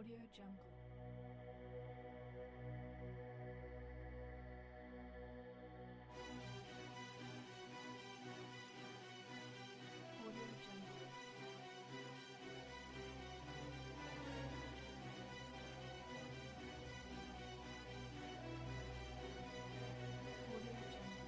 Audio Jungle. Audio Jungle. Audio Jungle.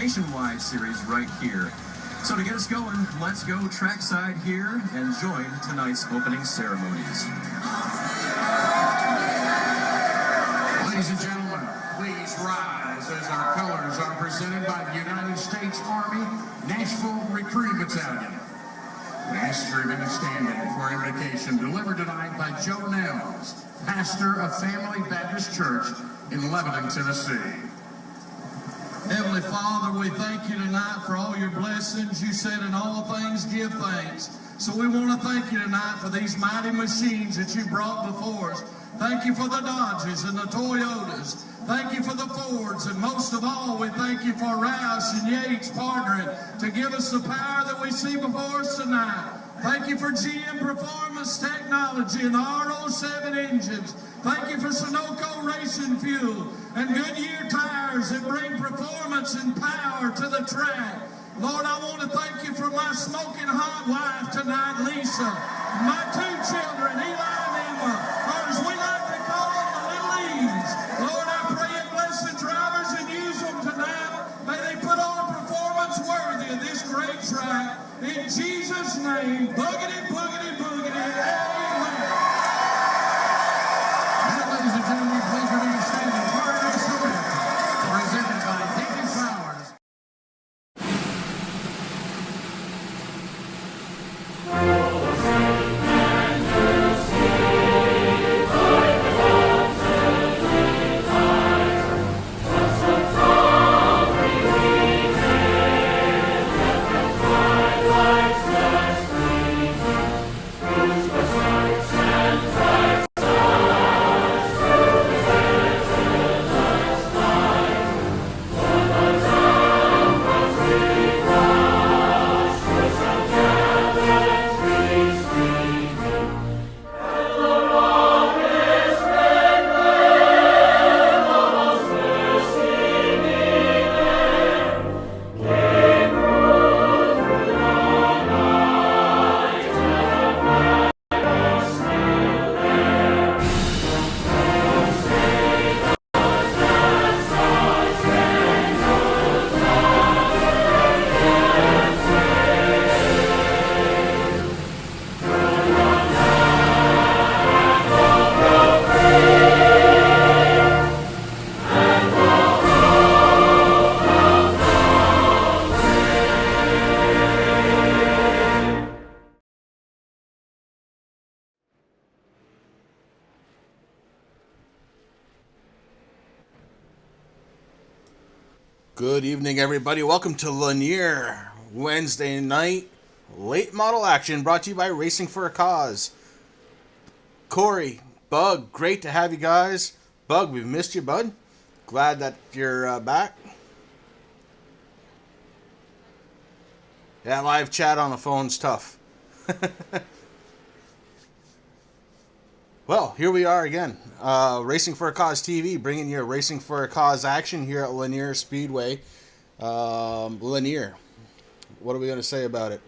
nationwide series right here. So to get us going, let's go trackside here and join tonight's opening ceremonies. Ladies and gentlemen, please rise as our colors are presented by the United States Army Nashville Recruiting Battalion. Last ribbon is standing for invocation delivered tonight by Joe Nels, pastor of Family Baptist Church in Lebanon, Tennessee. Heavenly Father, we thank you tonight for all your blessings. You said in all things give thanks. So we want to thank you tonight for these mighty machines that you brought before us. Thank you for the Dodges and the Toyotas. Thank you for the Fords. And most of all, we thank you for Rouse and Yates partnering to give us the power that we see before us tonight. Thank you for GM Performance Technology and the R07 engines. Thank you for Sunoco Racing Fuel and Goodyear tires that bring performance and power to the track. Lord, I want to thank you for my smoking hot wife tonight, Lisa. My two children, Eli and Emma, or as we like to call them, the Little E's. Lord, I pray you bless the drivers and use them tonight. May they put on a performance worthy of this great track. In Jesus' name, boogity, boogity, boogity, amen. Now, ladies and gentlemen, please remain standing for our next event, presented by Deacon Flowers. Good evening, everybody. Welcome to Lanier Wednesday night late model action brought to you by Racing for a Cause. Corey, Bug, great to have you guys. Bug, we've missed you, bud. Glad that you're back. Yeah, live chat on the phone's tough. Well, here we are again. Racing for a Cause TV, bringing you Racing for a Cause action here at Lanier Speedway. Lanier, what are we going to say about it?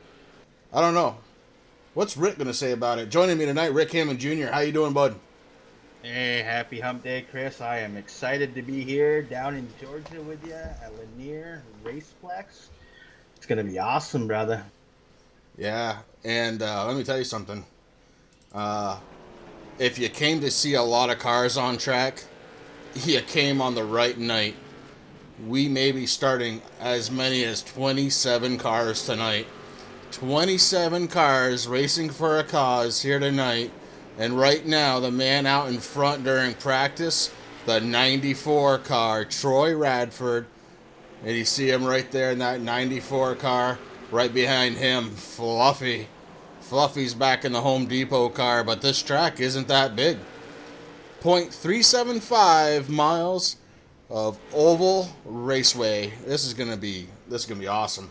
I don't know. What's Rick going to say about it? Joining me tonight, Rick Hammond Jr. How you doing, bud? Hey, happy hump day, Chris. I am excited to be here down in Georgia with you at Lanier Raceplex. It's going to be awesome, brother. Yeah, and let me tell you something. If you came to see a lot of cars on track, you came on the right night. We may be starting as many as 27 cars tonight. 27 cars racing for a cause here tonight. And right now, the man out in front during practice, the 94 car, Troy Radford. And you see him right there in that 94 car. Right behind him, Fluffy. Fluffy's back in the Home Depot car, but this track isn't that big. 0.375 miles of oval raceway. This is gonna be awesome.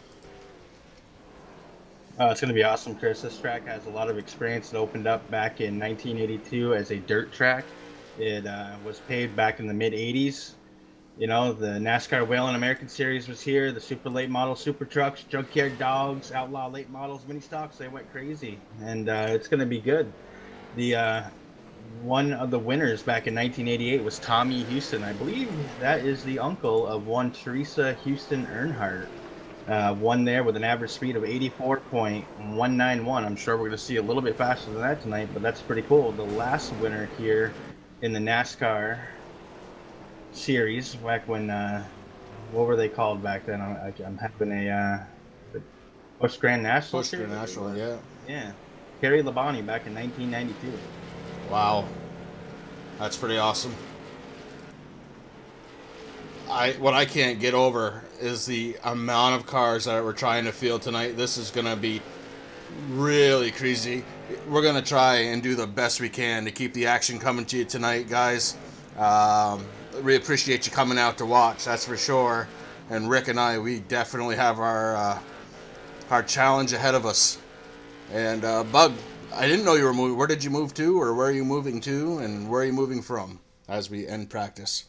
It's going to be awesome, Chris. This track has a lot of experience. It opened up back in 1982 as a dirt track. It was paved back in the mid-'80s. You know, the NASCAR Whelen American Series was here. The super late model super trucks, junkyard dogs, outlaw late models, mini stocks, they went crazy. And it's going to be good. The one of the winners back in 1988 was Tommy Houston. I believe that is the uncle of one Teresa Houston Earnhardt. Won there with an average speed of 84.191. I'm sure we're going to see a little bit faster than that tonight, but that's pretty cool. The last winner here in the NASCAR series, back when, what were they called back then? I'm having a Busch Grand National Bush series? National, yeah. Yeah. Kerry Labonte back in 1992. Wow. That's pretty awesome. What I can't get over is the amount of cars that we're trying to field tonight. This is going to be really crazy. We're going to try and do the best we can to keep the action coming to you tonight, guys. We appreciate you coming out to watch, that's for sure. And Rick and I, we definitely have our challenge ahead of us. And Bug, I didn't know you were moving. Where did you move to, or where are you moving to, and where are you moving from as we end practice?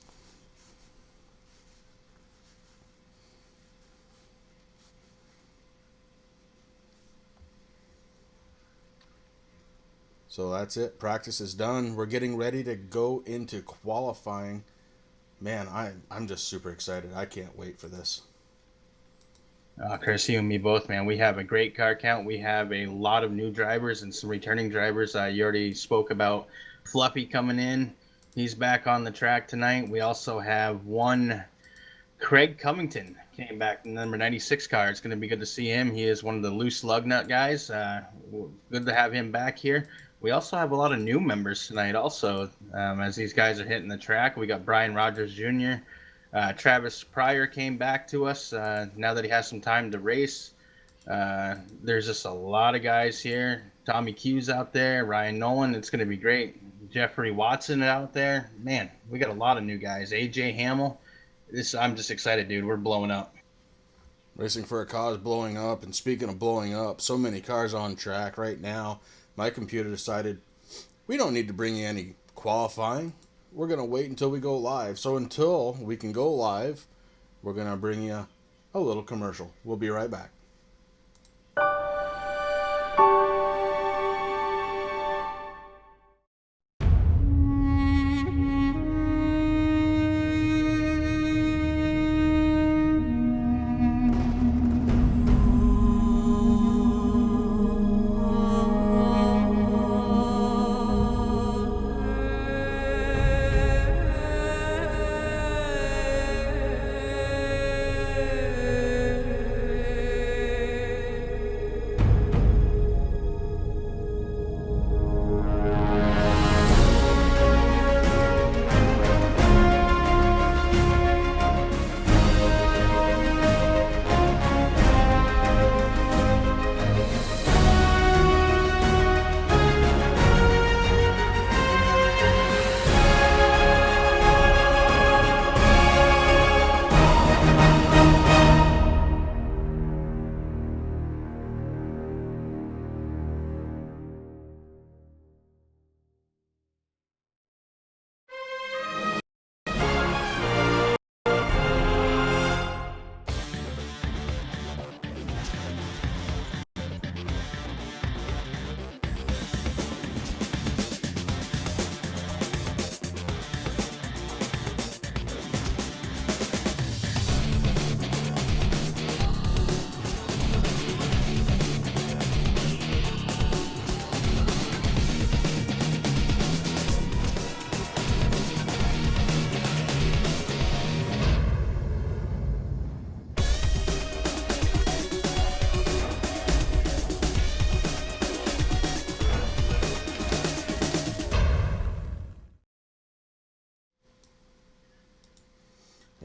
So that's it. Practice is done. We're getting ready to go into qualifying. Man, I'm just super excited. I can't wait for this. Chris, you and me both, man. We have a great car count. We have a lot of new drivers and some returning drivers. You already spoke about Fluffy coming in. He's back on the track tonight. We also have one Craig Covington came back in the number 96 car. It's going to be good to see him. He is one of the loose lug nut guys. Good to have him back here. We also have a lot of new members tonight also, as these guys are hitting the track. We got Brian Rogers Jr., Travis Pryor came back to us now that he has some time to race. There's just a lot of guys here. Tommy Q's out there, Ryan Nolan. It's going to be great. Jeffrey Watson out there. Man, we got a lot of new guys. AJ Hamill. I'm just excited, dude. We're blowing up. Racing for a Cause blowing up. And speaking of blowing up, so many cars on track right now. My computer decided we don't need to bring you any qualifying. We're going to wait until we go live. So until we can go live, we're going to bring you a little commercial. We'll be right back.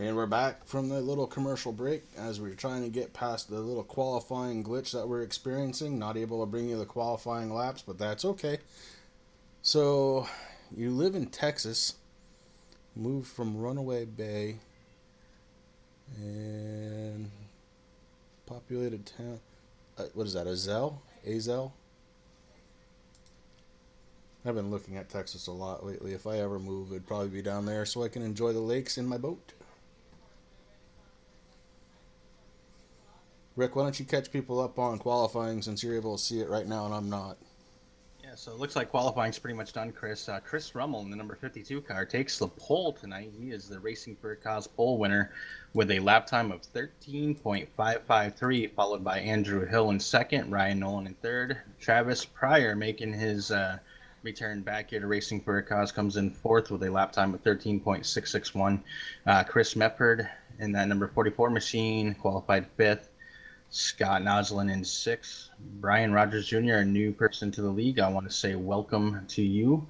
And we're back from the little commercial break as we're trying to get past the little qualifying glitch that we're experiencing. Not able to bring you the qualifying laps, but that's okay. So, you live in Texas, moved from Runaway Bay, and populated town. What is that, Azell? Azell? I've been looking at Texas a lot lately. If I ever move, it'd probably be down there so I can enjoy the lakes in my boat. Rick, why don't you catch people up on qualifying since you're able to see it right now and I'm not? Yeah, So it looks like qualifying's pretty much done, Chris. Chris Rummel in the number 52 car takes the pole tonight. He is the Racing for a Cause pole winner with a lap time of 13.553, followed by Andrew Hill in second, Ryan Nolan in third. Travis Pryor making his return back here to Racing for a Cause comes in fourth with a lap time of 13.661. Chris Mefford in that number 44 machine qualified fifth. Scott Noslin in sixth. Brian Rogers Jr., a new person to the league. I want to say welcome to you.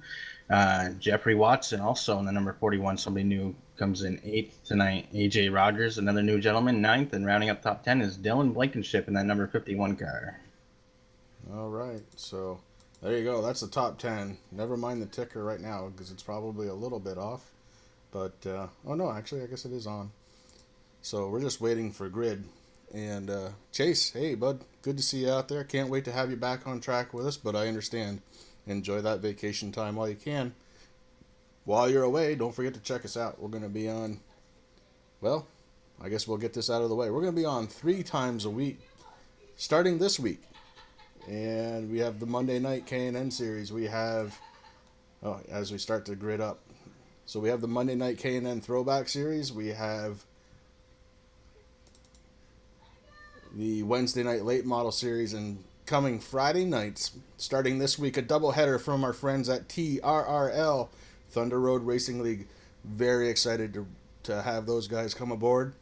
Jeffrey Watson, also in the number 41, somebody new, comes in eighth tonight. AJ Rogers, another new gentleman, ninth. And rounding up top 10 is Dylan Blankenship in that number 51 car. All right, so there you go. That's the top 10. Never mind the ticker right now because it's probably a little bit off. But, oh no, actually, I guess it is on. So we're just waiting for grid. And Chase, hey bud, good to see you out there. Can't wait to have you back on track with us, but I understand. Enjoy that vacation time while you can. While you're away, don't forget to check us out. We're going to be on, well, I guess we'll get this out of the way. We're going to be on 3 times a week, starting this week. And we have the Monday night K&N series. We have, as we start to grid up. So we have the Monday night K&N throwback series. We have the Wednesday night late model series, and coming Friday nights, starting this week, a doubleheader from our friends at TRRL, Thunder Road Racing League. Very excited to have those guys come aboard,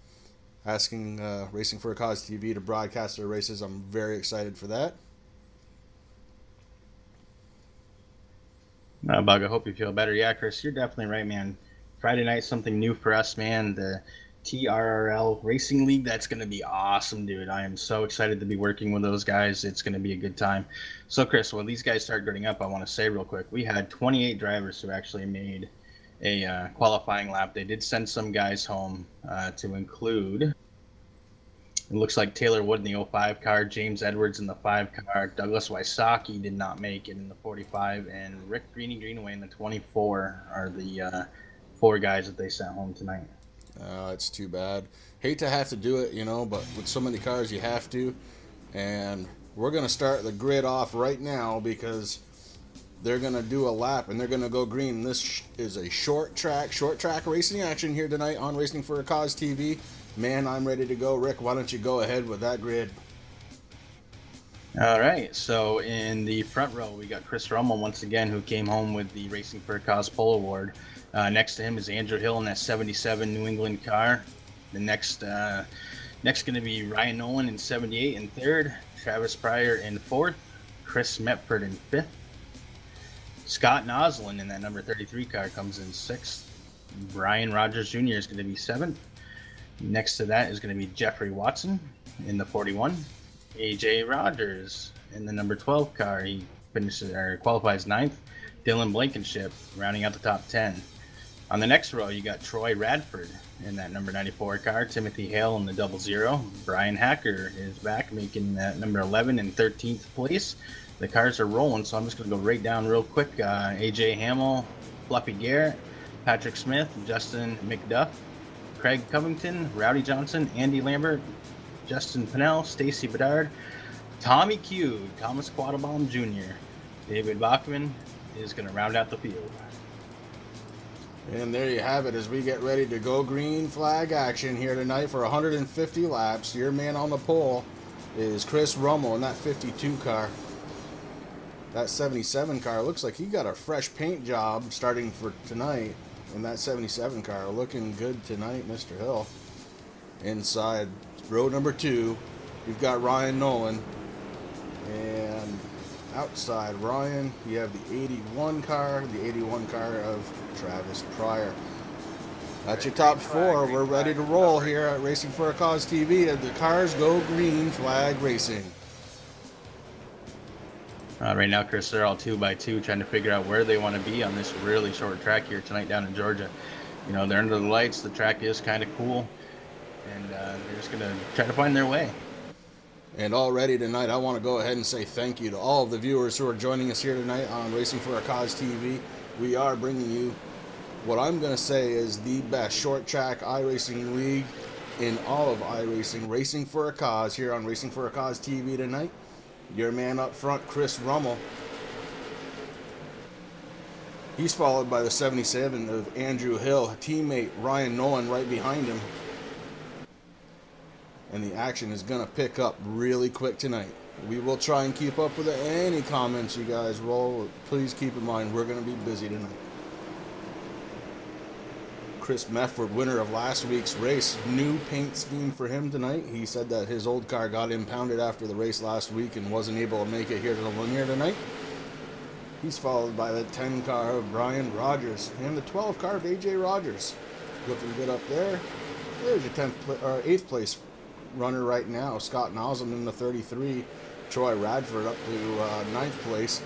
asking Racing for a Cause TV to broadcast their races. I'm very excited for that. Bug, I hope you feel better. Yeah, Chris, you're definitely right, man. Friday night, something new for us, man. The TRRL Racing League, that's going to be awesome, dude. I am so excited to be working with those guys. It's going to be a good time. So, Chris, when these guys start getting up, I want to say real quick, we had 28 drivers who actually made a qualifying lap. They did send some guys home to include, it looks like Taylor Wood in the 05 car, James Edwards in the 5 car, Douglas Wysocki did not make it in the 45, and Rick Greenaway in the 24 are the 4 guys that they sent home tonight. It's too bad. Hate to have to do it, but with so many cars you have to. And we're going to start the grid off right now because they're going to do a lap and they're going to go green. This is a short track racing action here tonight on Racing for a Cause TV. Man, I'm ready to go. Rick, why don't you go ahead with that grid? All right, so in the front row, we got Chris Rummel once again, who came home with the Racing for a Cause Pole Award. Next to him is Andrew Hill in that 77 New England car. The next going to be Ryan Nolan in 78 in third, Travis Pryor in fourth, Chris Metford in fifth. Scott Noslin in that number 33 car comes in sixth. Brian Rogers Jr. is going to be seventh. Next to that is going to be Jeffrey Watson in the 41. AJ Rogers in the number 12 car. He qualifies ninth. Dylan Blankenship rounding out the top 10. On the next row, you got Troy Radford in that number 94 car. Timothy Hale in the 00. Brian Hacker is back, making that number 11 and 13th place. The cars are rolling, so I'm just going to go right down real quick. AJ Hamill, Fluffy Garrett, Patrick Smith, Justin McDuff, Craig Covington, Rowdy Johnson, Andy Lambert, Justin Pinnell, Stacy Bedard, Tommy Q, Thomas Quattlebaum Jr., David Bachman is going to round out the field. And there you have it as we get ready to go green flag action here tonight for 150 laps. Your man on the pole is Chris Rummel in that 52 car. That 77 car looks like he got a fresh paint job starting for tonight in that 77 car. Looking good tonight, Mr. Hill. Inside row number 2, you've got Ryan Nolan. And outside Ryan, you have the 81 car of Travis Pryor. That's your top 4. We're ready to roll here at Racing for a Cause TV as the cars go green flag racing. Right now, Chris, they're all 2x2 trying to figure out where they want to be on this really short track here tonight down in Georgia. They're under the lights. The track is kind of cool, and they're just going to try to find their way. And already tonight, I want to go ahead and say thank you to all of the viewers who are joining us here tonight on Racing for a Cause TV. We are bringing you what I'm going to say is the best short track iRacing league in all of iRacing. Racing for a Cause here on Racing for a Cause TV tonight. Your man up front, Chris Rummel. He's followed by the 77 of Andrew Hill, teammate Ryan Nolan right behind him. And the action is going to pick up really quick tonight. We will try and keep up with it. Any comments you guys roll, please keep in mind we're going to be busy tonight. Chris Mefford, winner of last week's race, new paint scheme for him tonight. He said that his old car got impounded after the race last week and wasn't able to make it here to the Lanier tonight. He's followed by the 10 car of Brian Rogers and the 12 car of AJ Rogers. Looking good up there. There's your 8th place runner right now, Scott Noslin in the 33. Troy Radford up to 9th place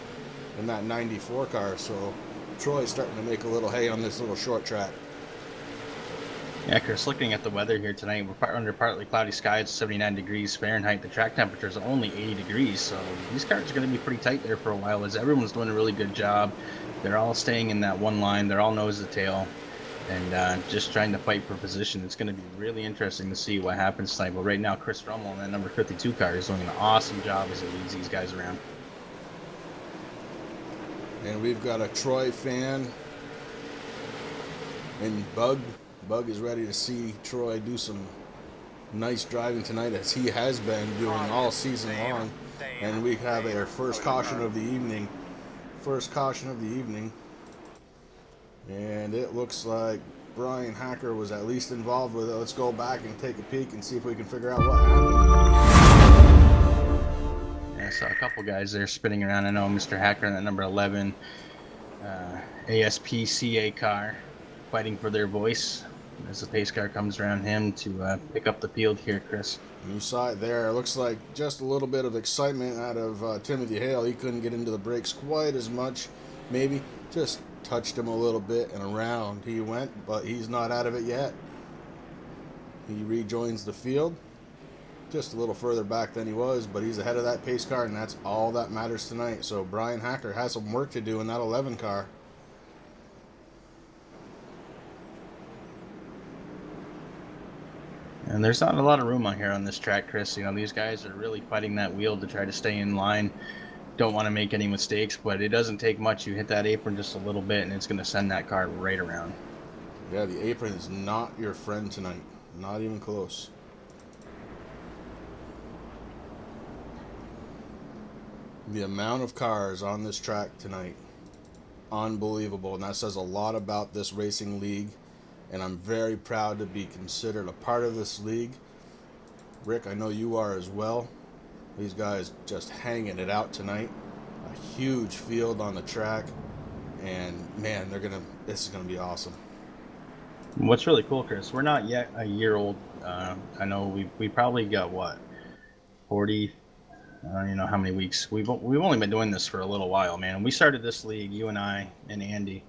in that 94 car. So Troy's starting to make a little hay on this little short track. Yeah, Chris, looking at the weather here tonight, we're under partly cloudy skies, 79 degrees Fahrenheit. The track temperature is only 80 degrees, so these cars are going to be pretty tight there for a while, as everyone's doing a really good job. They're all staying in that one line. They're all nose to tail and just trying to fight for position. It's going to be really interesting to see what happens tonight. But right now, Chris Rummel in that number 52 car is doing an awesome job as he leads these guys around. And we've got a Troy fan and Bug. Bug is ready to see Troy do some nice driving tonight, as he has been doing all season long. And we have our first caution of the evening. And it looks like Brian Hacker was at least involved with it. Let's go back and take a peek and see if we can figure out what happened. Yeah, I saw a couple guys there spinning around. I know Mr. Hacker in that number 11 ASPCA car fighting for their voice as the pace car comes around him to pick up the field here, Chris. You saw it there. It looks like just a little bit of excitement out of Timothy Hale. He couldn't get into the brakes quite as much. Maybe just touched him a little bit, and around he went, but he's not out of it yet. He rejoins the field just a little further back than he was, but he's ahead of that pace car, and that's all that matters tonight. So Brian Hacker has some work to do in that 11 car. And there's not a lot of room on here on this track, Chris. You know, these guys are really fighting that wheel to try to stay in line. Don't want to make any mistakes, but it doesn't take much. You hit that apron just a little bit, and it's going to send that car right around. Yeah, the apron is not your friend tonight. Not even close. The amount of cars on this track tonight, unbelievable. And that says a lot about this racing league. And I'm very proud to be considered a part of this league. Rick, I know you are as well. These guys just hanging it out tonight. A huge field on the track. And man, this is gonna be awesome. What's really cool, Chris, we're not yet a year old. I know we probably got 40, I don't even know how many weeks. We've only been doing this for a little while, man. We started this league, you and I and Andy,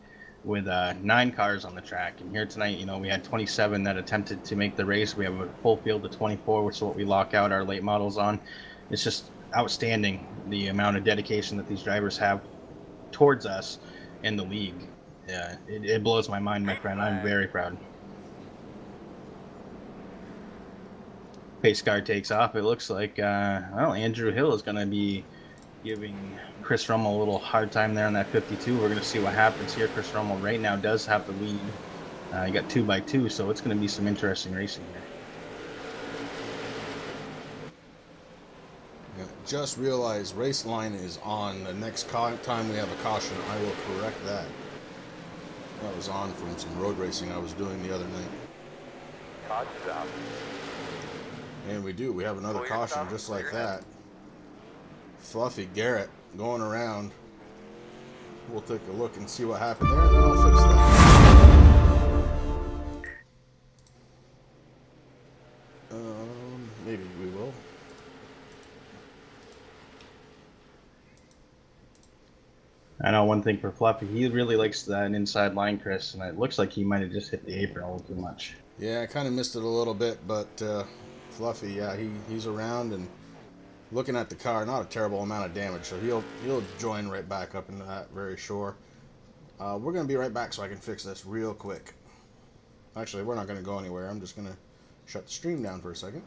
with 9 cars on the track. And here tonight, you know, we had 27 that attempted to make the race. We have a full field of 24, which is what we lock out our late models on. It's just outstanding, the amount of dedication that these drivers have towards us and the league. Yeah, it blows my mind, my friend. I'm very proud. Pace car takes off. It looks like Andrew Hill is going to be giving Chris Rummel a little hard time there on that 52. We're going to see what happens here. Chris Rummel right now does have the lead. He got 2x2, so it's going to be some interesting racing here. Yeah, just realized race line is on. The next time we have a caution, I will correct that. That was on from some road racing I was doing the other night. Caution's out. And we do. We have another caution just like that. Fluffy Garrett going around. We'll take a look and see what happened there, and then I'll fix that. Maybe we will. I know one thing for Fluffy, he really likes that inside line, Chris, and it looks like he might have just hit the apron a little too much. Yeah, I kind of missed it a little bit, but Fluffy, yeah, he's around and looking at the car, not a terrible amount of damage, so he'll join right back up into that, very sure. We're going to be right back so I can fix this real quick. Actually, we're not going to go anywhere. I'm just going to shut the stream down for a second.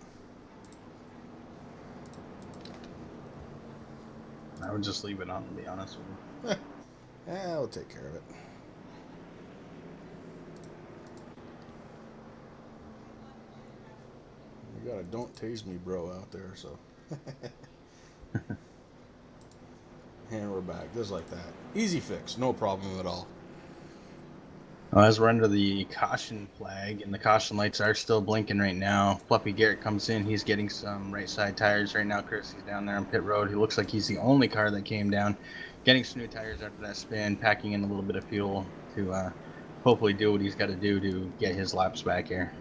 I would just leave it on, to be honest with you. Yeah, we'll take care of it. We got a don't tase me bro out there, so. And we're back, just like that. Easy fix, no problem at all. Well, as we're under the caution flag, and the caution lights are still blinking right now, Fluffy Garrett comes in. He's getting some right side tires right now, Chris. He's down there on pit road. He looks like he's the only car that came down, getting some new tires after that spin, packing in a little bit of fuel to hopefully do what he's got to do to get his laps back here.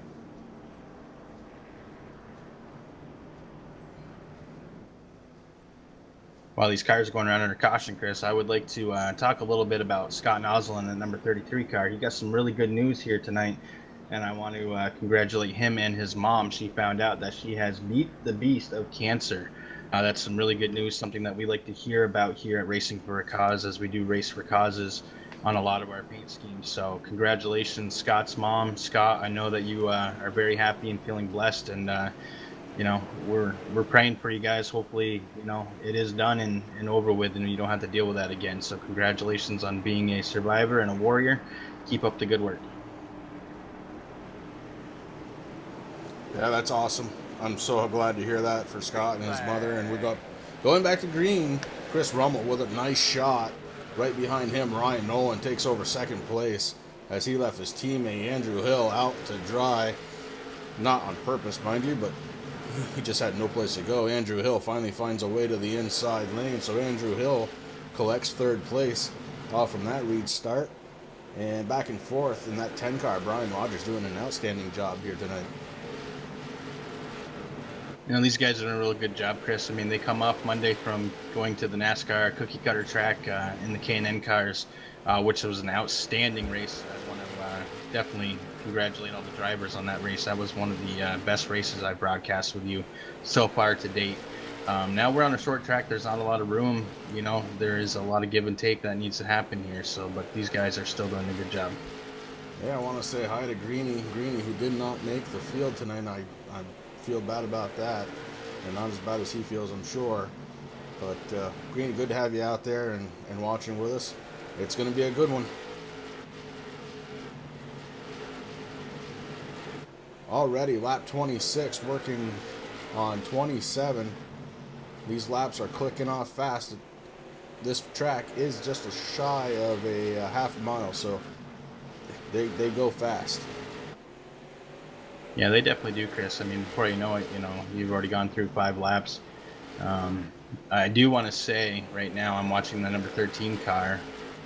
While these cars are going around under caution, Chris, I would like to talk a little bit about Scott Noslin in the number 33 car. He got some really good news here tonight, and I want to congratulate him and his mom. She found out that she has beat the beast of cancer. That's some really good news, something that we like to hear about here at Racing for a Cause, as we do race for causes on a lot of our paint schemes. So congratulations, Scott's mom. Scott, I know that you are very happy and feeling blessed, and you know, we're praying for you guys. Hopefully, you know, it is done and over with, and you don't have to deal with that again. So congratulations on being a survivor and a warrior. Keep up the good work. Yeah, that's awesome. I'm so glad to hear that for Scott and his mother. And we got going back to green. Chris Rummel with a nice shot. Right behind him, Ryan Nolan takes over second place as he left his teammate Andrew Hill out to dry. Not on purpose, mind you, but he just had no place to go. Andrew Hill finally finds a way to the inside lane, so Andrew Hill collects third place off from that lead start. And back and forth in that 10 car, Brian Rogers doing an outstanding job here tonight. You know, these guys are doing a really good job, Chris. I mean, they come off Monday from going to the NASCAR cookie cutter track in the K&N cars, which was an outstanding race. I want to definitely congratulate all the drivers on that race. That was one of the best races I've broadcast with you so far to date. Now we're on a short track. There's not a lot of room. You know, there is a lot of give and take that needs to happen here. So, but these guys are still doing a good job. Yeah, I want to say hi to Greeny, who did not make the field tonight. I feel bad about that, and not as bad as he feels, I'm sure. But Greeny, good to have you out there and watching with us. It's going to be a good one. Already lap 26, working on 27. These laps are clicking off fast. This track is just a shy of a half mile, so they go fast. Yeah, they definitely do, Chris. I mean, before you know it, you know, you've already gone through 5 laps. I do want to say right now I'm watching the number 13 car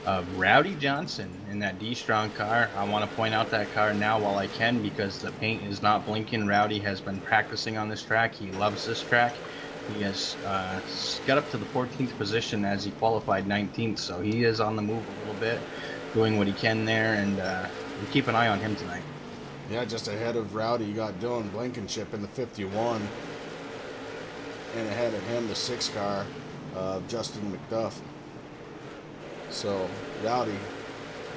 of Rowdy Johnson in that D-Strong car. I want to point out that car now while I can because the paint is not blinking. Rowdy has been practicing on this track. He loves this track. He has got up to the 14th position as he qualified 19th, so he is on the move a little bit, doing what he can there, and we keep an eye on him tonight. Yeah, just ahead of Rowdy, you got Dylan Blankenship in the 51. And ahead of him, the 6 car of Justin McDuff. So, Rowdy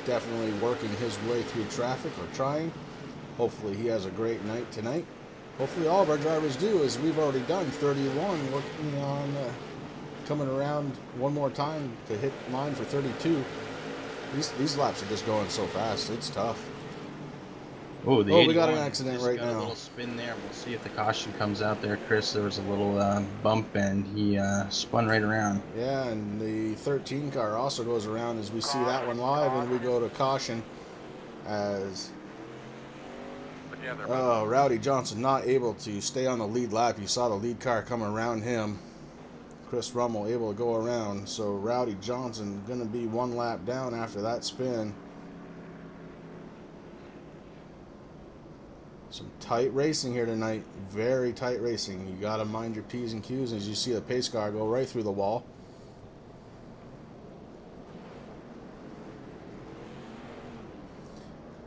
definitely working his way through traffic, or trying. Hopefully he has a great night tonight. Hopefully all of our drivers do, as we've already done 31, working on coming around one more time to hit line for 32. These laps are just going so fast, it's tough. Oh, we got an accident right got now. A little spin there. We'll see if the caution comes out there, Chris. There was a little bump, and he spun right around. Yeah, and the 13 car also goes around as we see that one live, and we go to caution as Rowdy Johnson not able to stay on the lead lap. You saw the lead car come around him. Chris Rummel able to go around, so Rowdy Johnson going to be 1 lap down after that spin. Some tight racing here tonight. Very tight racing. You got to mind your P's and Q's as you see the pace car go right through the wall.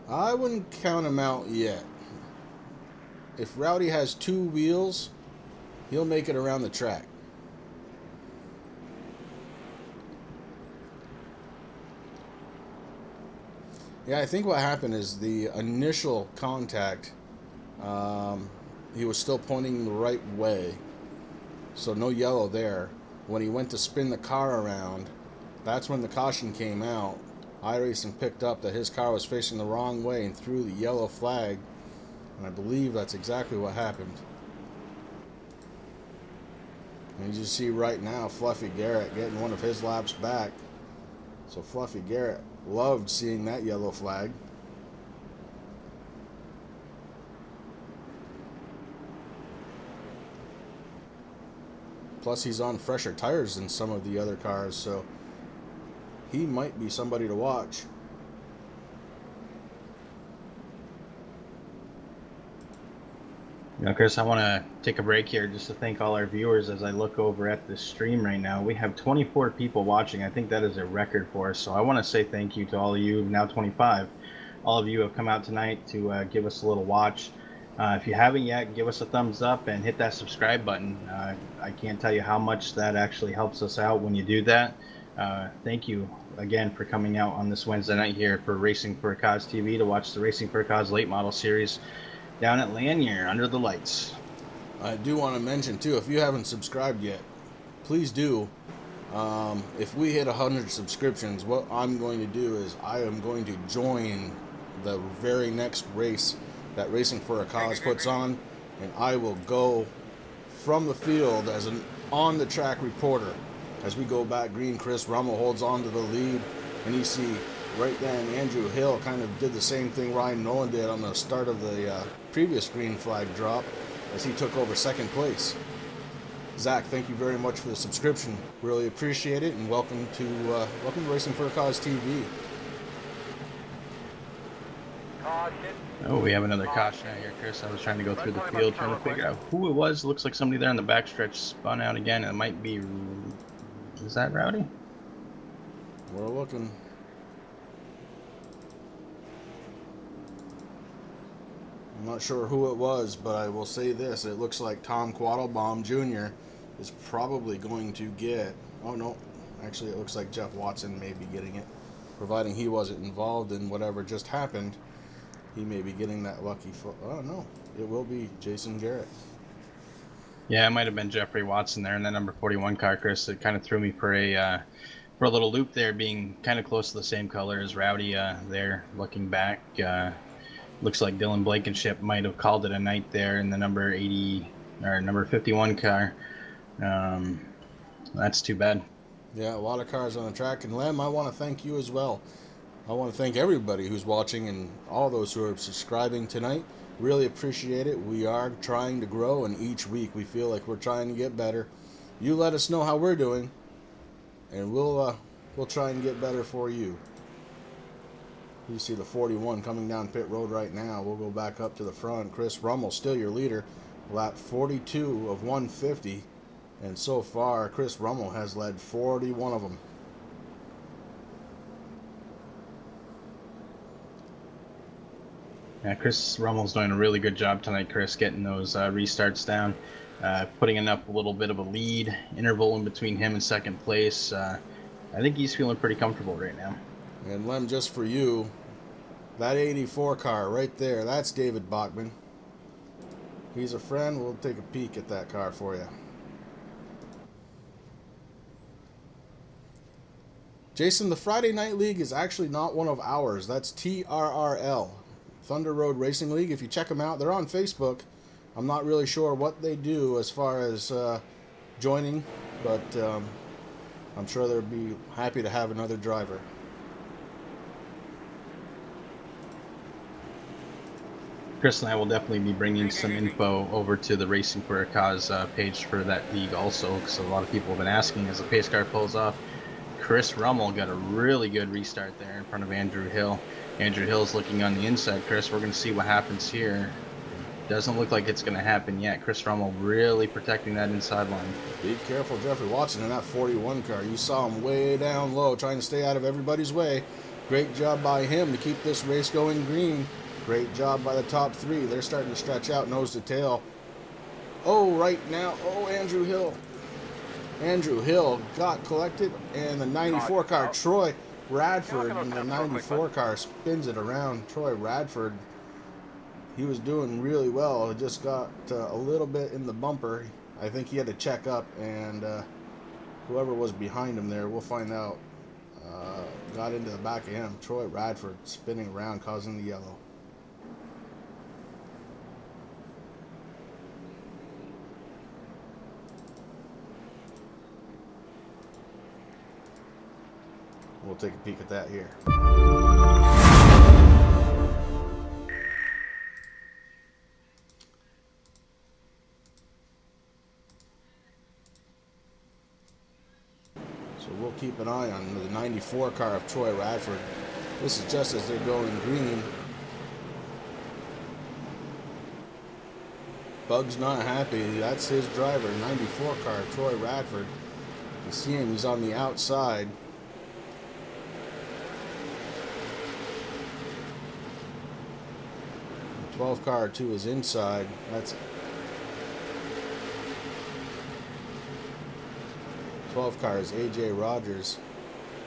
I wouldn't count him out yet. If Rowdy has 2 wheels, he'll make it around the track. Yeah, I think what happened is the initial contact, he was still pointing the right way, so no yellow there. When he went to spin the car around, that's when the caution came out. iRacing picked up that his car was facing the wrong way and threw the yellow flag, and I believe that's exactly what happened. And as you see right now, Fluffy Garrett getting one of his laps back. So Fluffy Garrett loved seeing that yellow flag. Plus he's on fresher tires than some of the other cars, so he might be somebody to watch. You know, Chris, I want to take a break here just to thank all our viewers as I look over at the stream right now. We have 24 people watching. I think that is a record for us. So I want to say thank you to all of you, now 25. All of you have come out tonight to give us a little watch. If you haven't yet, give us a thumbs up and hit that subscribe button. I can't tell you how much that actually helps us out when you do that. Thank you again for coming out on this Wednesday night here for Racing for a Cause TV to watch the Racing for a Cause late model series down at Lanier under the lights. I do want to mention too, if you haven't subscribed yet, please do. If we hit 100 subscriptions, what I'm going to do is I am going to join the very next race that Racing for a Cause puts on, and I will go from the field as an on-the-track reporter. As we go back green, Chris Rummel holds on to the lead, and you see right then Andrew Hill kind of did the same thing Ryan Nolan did on the start of the previous green flag drop as he took over second place. Zach, thank you very much for the subscription. Really appreciate it, and welcome to Racing for a Cause TV. Caution. Oh, we have another caution out here, Chris. I was trying to go through the field trying to figure out who it was. Looks like somebody there in the backstretch spun out again. It might be... Is that Rowdy? We're looking. I'm not sure who it was, but I will say this. It looks like Tom Quattlebaum Jr. is probably going to get... Oh, no. Actually, it looks like Jeff Watson may be getting it. Providing he wasn't involved in whatever just happened, he may be getting that lucky... Oh, no. It will be Jason Garrett. Yeah, it might have been Jeffrey Watson there in that number 41 car, Chris. It kind of threw me for a little loop there, being kind of close to the same color as Rowdy there. Looking back, looks like Dylan Blankenship might have called it a night there in the number 80 or number 51 car. That's too bad. Yeah, a lot of cars on the track. And Lem, I want to thank you as well. I want to thank everybody who's watching and all those who are subscribing tonight. Really appreciate it. We are trying to grow, and each week we feel like we're trying to get better. You let us know how we're doing, and we'll try and get better for you. You see the 41 coming down pit road right now. We'll go back up to the front. Chris Rummel, still your leader, lap 42 of 150, and so far Chris Rummel has led 41 of them. Yeah, Chris Rummel's doing a really good job tonight, Chris, getting those restarts down, putting up a little bit of a lead interval in between him and second place. I think he's feeling pretty comfortable right now. And Lem, just for you, that 84 car right there, that's David Bachman. He's a friend. We'll take a peek at that car for you. Jason, the Friday Night League is actually not one of ours. That's TRRL. Thunder Road Racing League. If you check them out, they're on Facebook. I'm not really sure what they do as far as joining, but I'm sure they'll be happy to have another driver. Chris and I will definitely be bringing some info over to the Racing for a Cause page for that league also, because a lot of people have been asking as the pace car pulls off. Chris Rummel got a really good restart there in front of Andrew Hill. Andrew Hill's looking on the inside, Chris. We're going to see what happens here. Doesn't look like it's going to happen yet. Chris Rummel really protecting that inside line. Be careful, Jeffrey Watson, in that 41 car. You saw him way down low, trying to stay out of everybody's way. Great job by him to keep this race going green. Great job by the top three. They're starting to stretch out nose to tail. Oh, right now. Oh, Andrew Hill. Andrew Hill got collected, and the 94 car, Troy Radford, in the 94 car spins it around. Troy Radford, he was doing really well. It just got a little bit in the bumper. I think he had to check up, and whoever was behind him there, we'll find out, got into the back of him. Troy Radford spinning around, causing the yellow. We'll take a peek at that here. So we'll keep an eye on the 94 car of Troy Radford. This is just as they're going green. Bug's not happy. That's his driver, 94 car, Troy Radford. You see him, he's on the outside. The 12 car to his inside. That's 12 car is AJ Rogers.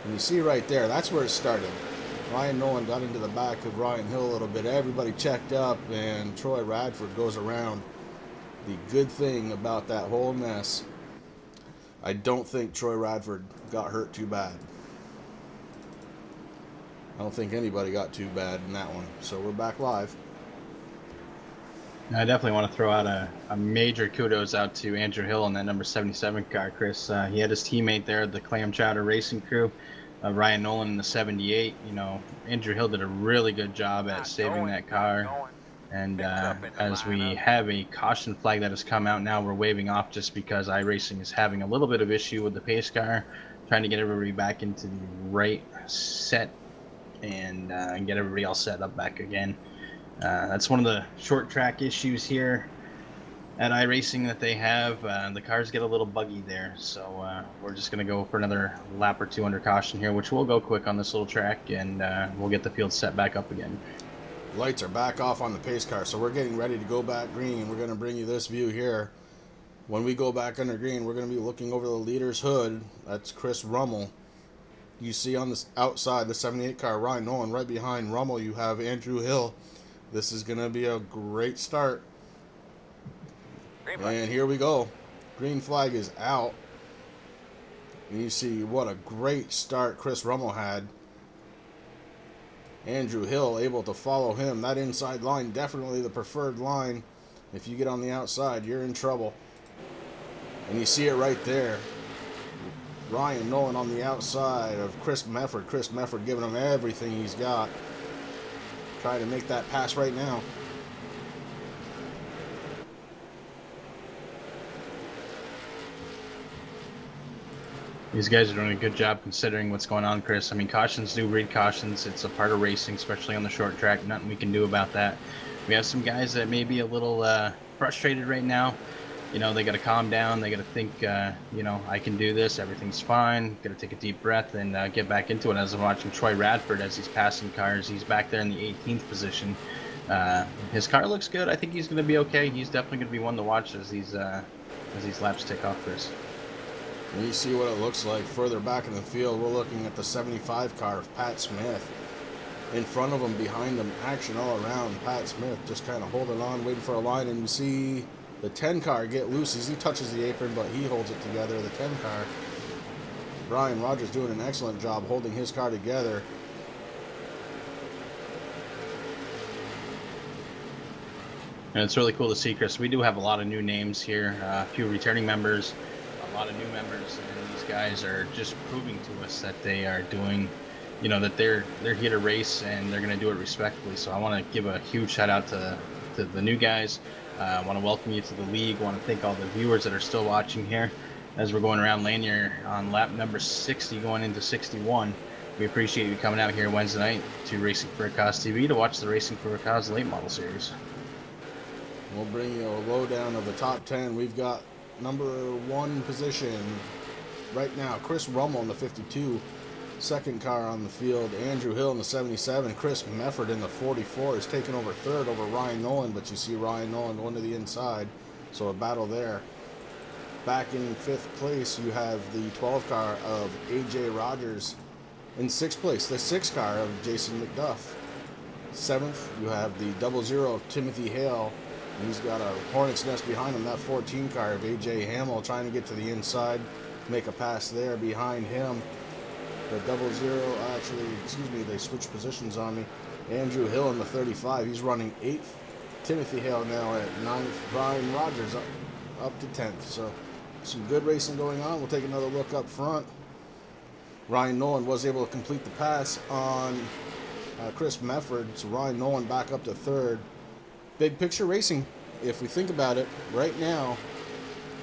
And you see right there, that's where it started. Ryan Nolan got into the back of Ryan Hill a little bit. Everybody checked up, and Troy Radford goes around. The good thing about that whole mess, I don't think Troy Radford got hurt too bad. I don't think anybody got too bad in that one. So we're back live. I definitely want to throw out a major kudos out to Andrew Hill on that number 77 car, Chris. He had his teammate there, the Clam Chowder Racing crew, Ryan Nolan in the 78. You know, Andrew Hill did a really good job at saving that car. And as we have a caution flag that has come out now, we're waving off just because iRacing is having a little bit of issue with the pace car, trying to get everybody back into the right set and get everybody all set up back again. That's one of the short track issues here at iRacing that they have. The cars get a little buggy there, so we're just going to go for another lap or two under caution here, which will go quick on this little track, and we'll get the field set back up again. Lights are back off on the pace car, so we're getting ready to go back green. We're going to bring you this view here. When we go back under green, we're going to be looking over the leader's hood. That's Chris Rummel. You see on the outside, the 78 car, Ryan Nolan. Right behind Rummel, you have Andrew Hill. This is going to be a great start. And here we go. Green flag is out. And you see what a great start Chris Rummel had. Andrew Hill able to follow him. That inside line, definitely the preferred line. If you get on the outside, you're in trouble. And you see it right there. Ryan Nolan on the outside of Chris Mefford. Chris Mefford giving him everything he's got. Trying to make that pass right now. These guys are doing a good job considering what's going on, Chris. I mean, cautions do breed cautions. It's a part of racing, especially on the short track. Nothing we can do about that. We have some guys that may be a little frustrated right now. You know, they got to calm down. They got to think, you know, I can do this. Everything's fine. Got to take a deep breath and get back into it. As I'm watching Troy Radford as he's passing cars, he's back there in the 18th position. His car looks good. I think he's going to be okay. He's definitely going to be one to watch as these laps tick off, Chris. And you see what it looks like further back in the field. We're looking at the 75 car of Pat Smith. In front of him, behind him, action all around. Pat Smith just kind of holding on, waiting for a line. And you see the 10 car get loose as he touches the apron, but he holds it together. The 10 car, Brian Rogers doing an excellent job holding his car together. And it's really cool to see, Chris. We do have a lot of new names here, a few returning members, a lot of new members, and these guys are just proving to us that they are doing, you know, that they're here to race and they're going to do it respectfully. So I want to give a huge shout out to the new guys. I want to welcome you to the league. I want to thank all the viewers that are still watching here as we're going around Lanier on lap number 60 going into 61. We appreciate you coming out here Wednesday night to Racing for a Cause TV to watch the Racing for a Cause late model series. We'll bring you a lowdown of the top 10. We've got number 1 position right now, Chris Rummel in the 52. Second car on the field, Andrew Hill in the 77. Chris Mefford in the 44 is taking over third over Ryan Nolan, but you see Ryan Nolan going to the inside, so a battle there. Back in 5th place, you have the 12 car of AJ Rogers. In 6th place, the 6 car of Jason McDuff. 7th, you have the 00 of Timothy Hale. He's got a hornet's nest behind him. That 14 car of AJ Hamill trying to get to the inside, make a pass there behind him. The 00, actually, excuse me, they switched positions on me. Andrew Hill in the 35, he's running 8th. Timothy Hale now at 9th. Brian Rogers up to 10th. So some good racing going on. We'll take another look up front. Ryan Nolan was able to complete the pass on Chris Mefford, so Ryan Nolan back up to third. Big picture racing, if we think about it, right now,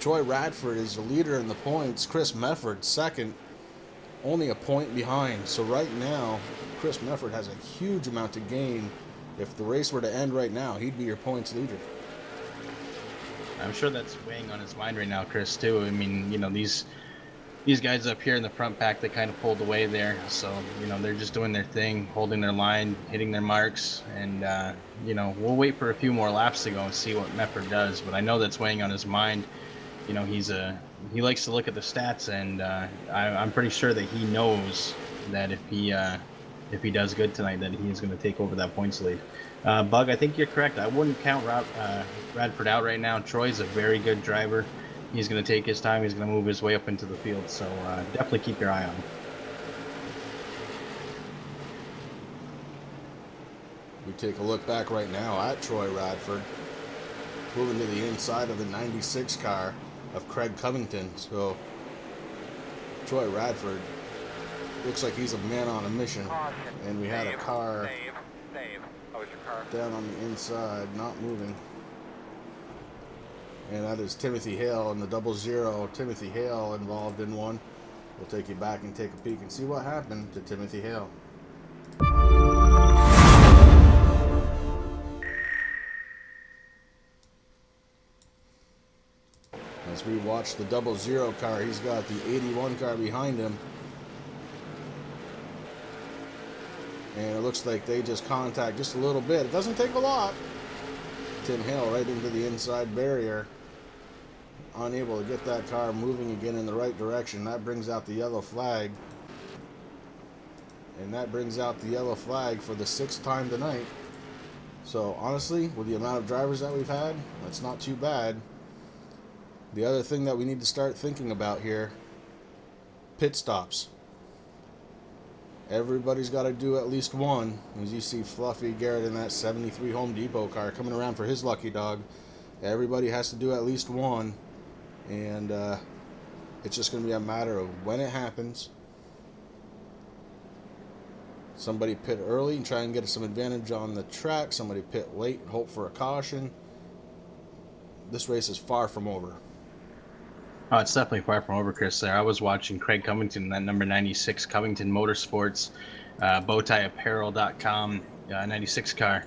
Troy Radford is the leader in the points. Chris Mefford second, only a point behind. So right now, Chris Mefford has a huge amount to gain. If the race were to end right now, he'd be your points leader. I'm sure that's weighing on his mind right now, Chris, too. I mean, you know, these guys up here in the front pack, they kind of pulled away there. So, you know, they're just doing their thing, holding their line, hitting their marks. And, you know, we'll wait for a few more laps to go and see what Mefford does. But I know that's weighing on his mind. You know, he likes to look at the stats, and I'm pretty sure that he knows that if he does good tonight, that he is going to take over that points lead. Bug, I think you're correct. I wouldn't count Radford out right now. Troy's a very good driver. He's going to take his time. He's going to move his way up into the field. So definitely keep your eye on him. We take a look back right now at Troy Radford, moving to the inside of the 96 car of Craig Covington. So Troy Radford looks like he's a man on a mission. And we had a car down on the inside, not moving. And that is Timothy Hale in the 00. Timothy Hale involved in one. We'll take you back and take a peek and see what happened to Timothy Hale. As we watch the 00 car, he's got the 81 car behind him. And it looks like they just contact just a little bit. It doesn't take a lot. Tim Hale right into the inside barrier. Unable to get that car moving again in the right direction. That brings out the yellow flag. And that brings out the yellow flag for the 6th time tonight. So honestly, with the amount of drivers that we've had, that's not too bad. The other thing that we need to start thinking about here, pit stops. Everybody's got to do at least one. As you see Fluffy Garrett in that 73 Home Depot car coming around for his lucky dog. Everybody has to do at least one. And it's just going to be a matter of when it happens. Somebody pit early and try and get some advantage on the track. Somebody pit late and hope for a caution. This race is far from over. Oh, it's definitely far from over, Chris. There, I was watching Craig Covington, that number 96 Covington Motorsports, bowtieapparel.com 96 car,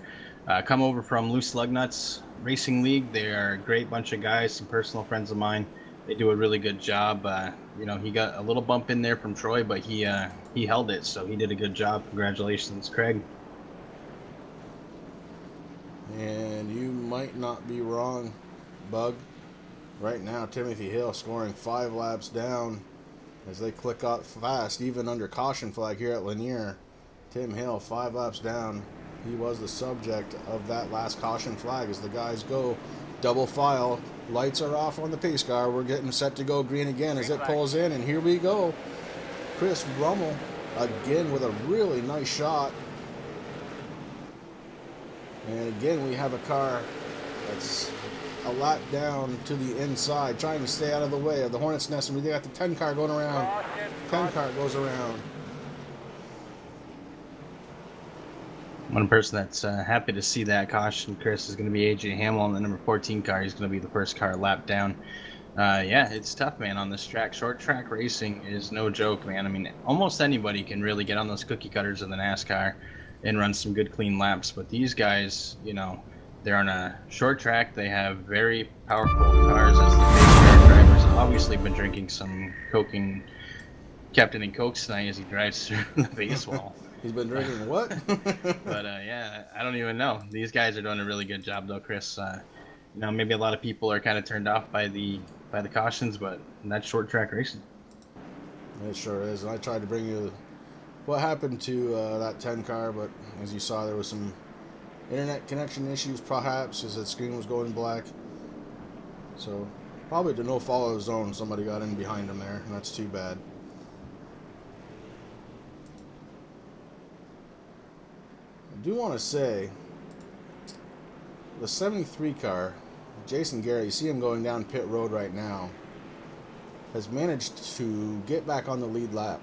come over from Loose Lug Nuts Racing League. They are a great bunch of guys, some personal friends of mine. They do a really good job. You know, he got a little bump in there from Troy, but he held it, so he did a good job. Congratulations, Craig. And you might not be wrong, Bug. Right now, Timothy Hill scoring 5 laps down as they click up fast, even under caution flag here at Lanier. Tim Hill, 5 laps down. He was the subject of that last caution flag as the guys go double file. Lights are off on the pace car. We're getting set to go green again as it pulls in, and here we go. Chris Rummel again with a really nice shot. And again, we have a car that's a lap down to the inside, trying to stay out of the way of the Hornet's Nest, and we got the 10 car going around. 10 car goes around. One person that's happy to see that caution, Chris, is going to be AJ Hamill on the number 14 car. He's going to be the first car lap down. Yeah, it's tough, man, on this track. Short track racing is no joke, man. I mean, almost anybody can really get on those cookie cutters of the NASCAR and run some good, clean laps. But these guys, you know, they're on a short track. They have very powerful cars as the pace car drivers. Obviously been drinking some Captain and Cokes tonight as he drives through the base wall. He's been drinking what? But yeah, I don't even know. These guys are doing a really good job, though, Chris. You know, maybe a lot of people are kind of turned off by the cautions, but that's short track racing. It sure is. And I tried to bring you what happened to that 10 car, but as you saw, there was some internet connection issues, perhaps, as the screen was going black. So probably to no fault of his own, somebody got in behind him there, and that's too bad. I do want to say, the 73 car, Jason Garrett, you see him going down pit road right now, has managed to get back on the lead lap.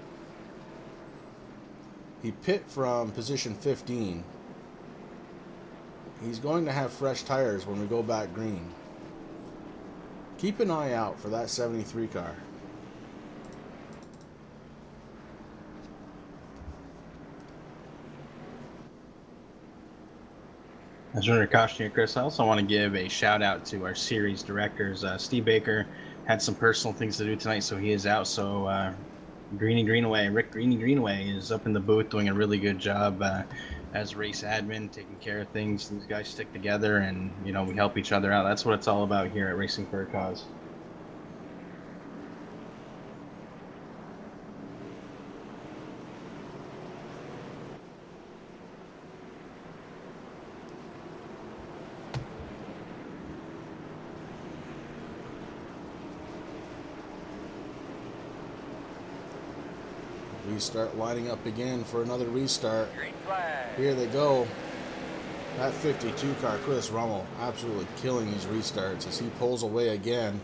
He pit from position 15. He's going to have fresh tires when we go back green. Keep an eye out for that 73 car. As under caution here, Chris, I also want to give a shout out to our series directors. Steve Baker had some personal things to do tonight, so he is out. So Rick Greeny Greenaway is up in the booth doing a really good job as race admin, taking care of things. These guys stick together and, you know, we help each other out. That's what it's all about here at Racing for a Cause. We start lining up again for another restart. Green flag. Here they go. That 52 car, Chris Rummel, absolutely killing these restarts as he pulls away again.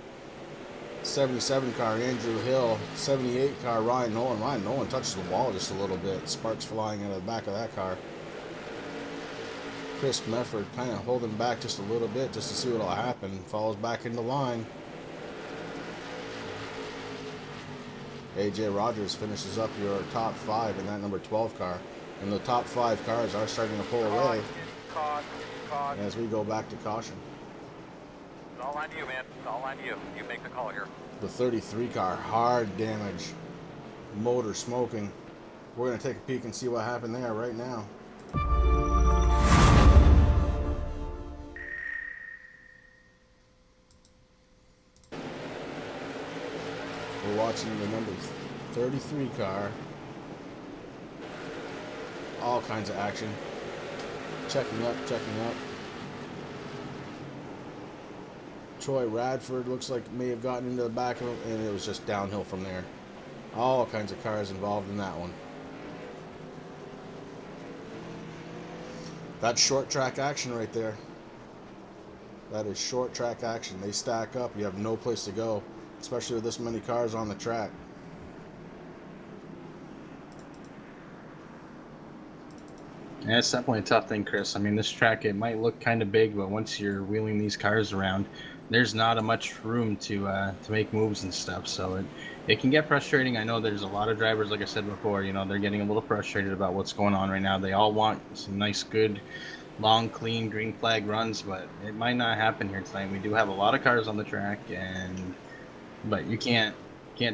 77 car, Andrew Hill. 78 car, Ryan Nolan. Ryan Nolan touches the wall just a little bit. Sparks flying out of the back of that car. Chris Mefford kind of holding back just a little bit just to see what will happen. Falls back into line. AJ Rogers finishes up your top 5 in that number 12 car. And the top 5 cars are starting to pull away as we go back to caution. It's all on you, man. It's all on you. You make the call here. The 33 car, hard damage. Motor smoking. We're going to take a peek and see what happened there right now. We're watching the number 33 car. All kinds of action. Checking up, checking up. Troy Radford looks like may have gotten into the back of him, and it was just downhill from there. All kinds of cars involved in that one. That's short track action right there. That is short track action. They stack up. You have no place to go, especially with this many cars on the track. Yeah, it's definitely a tough thing, Chris. I mean, this track, it might look kind of big, but once you're wheeling these cars around, there's not much room to make moves and stuff. So it can get frustrating. I know there's a lot of drivers, like I said before, you know, they're getting a little frustrated about what's going on right now. They all want some nice, good, long, clean green flag runs, but it might not happen here tonight. We do have a lot of cars on the track, but you can't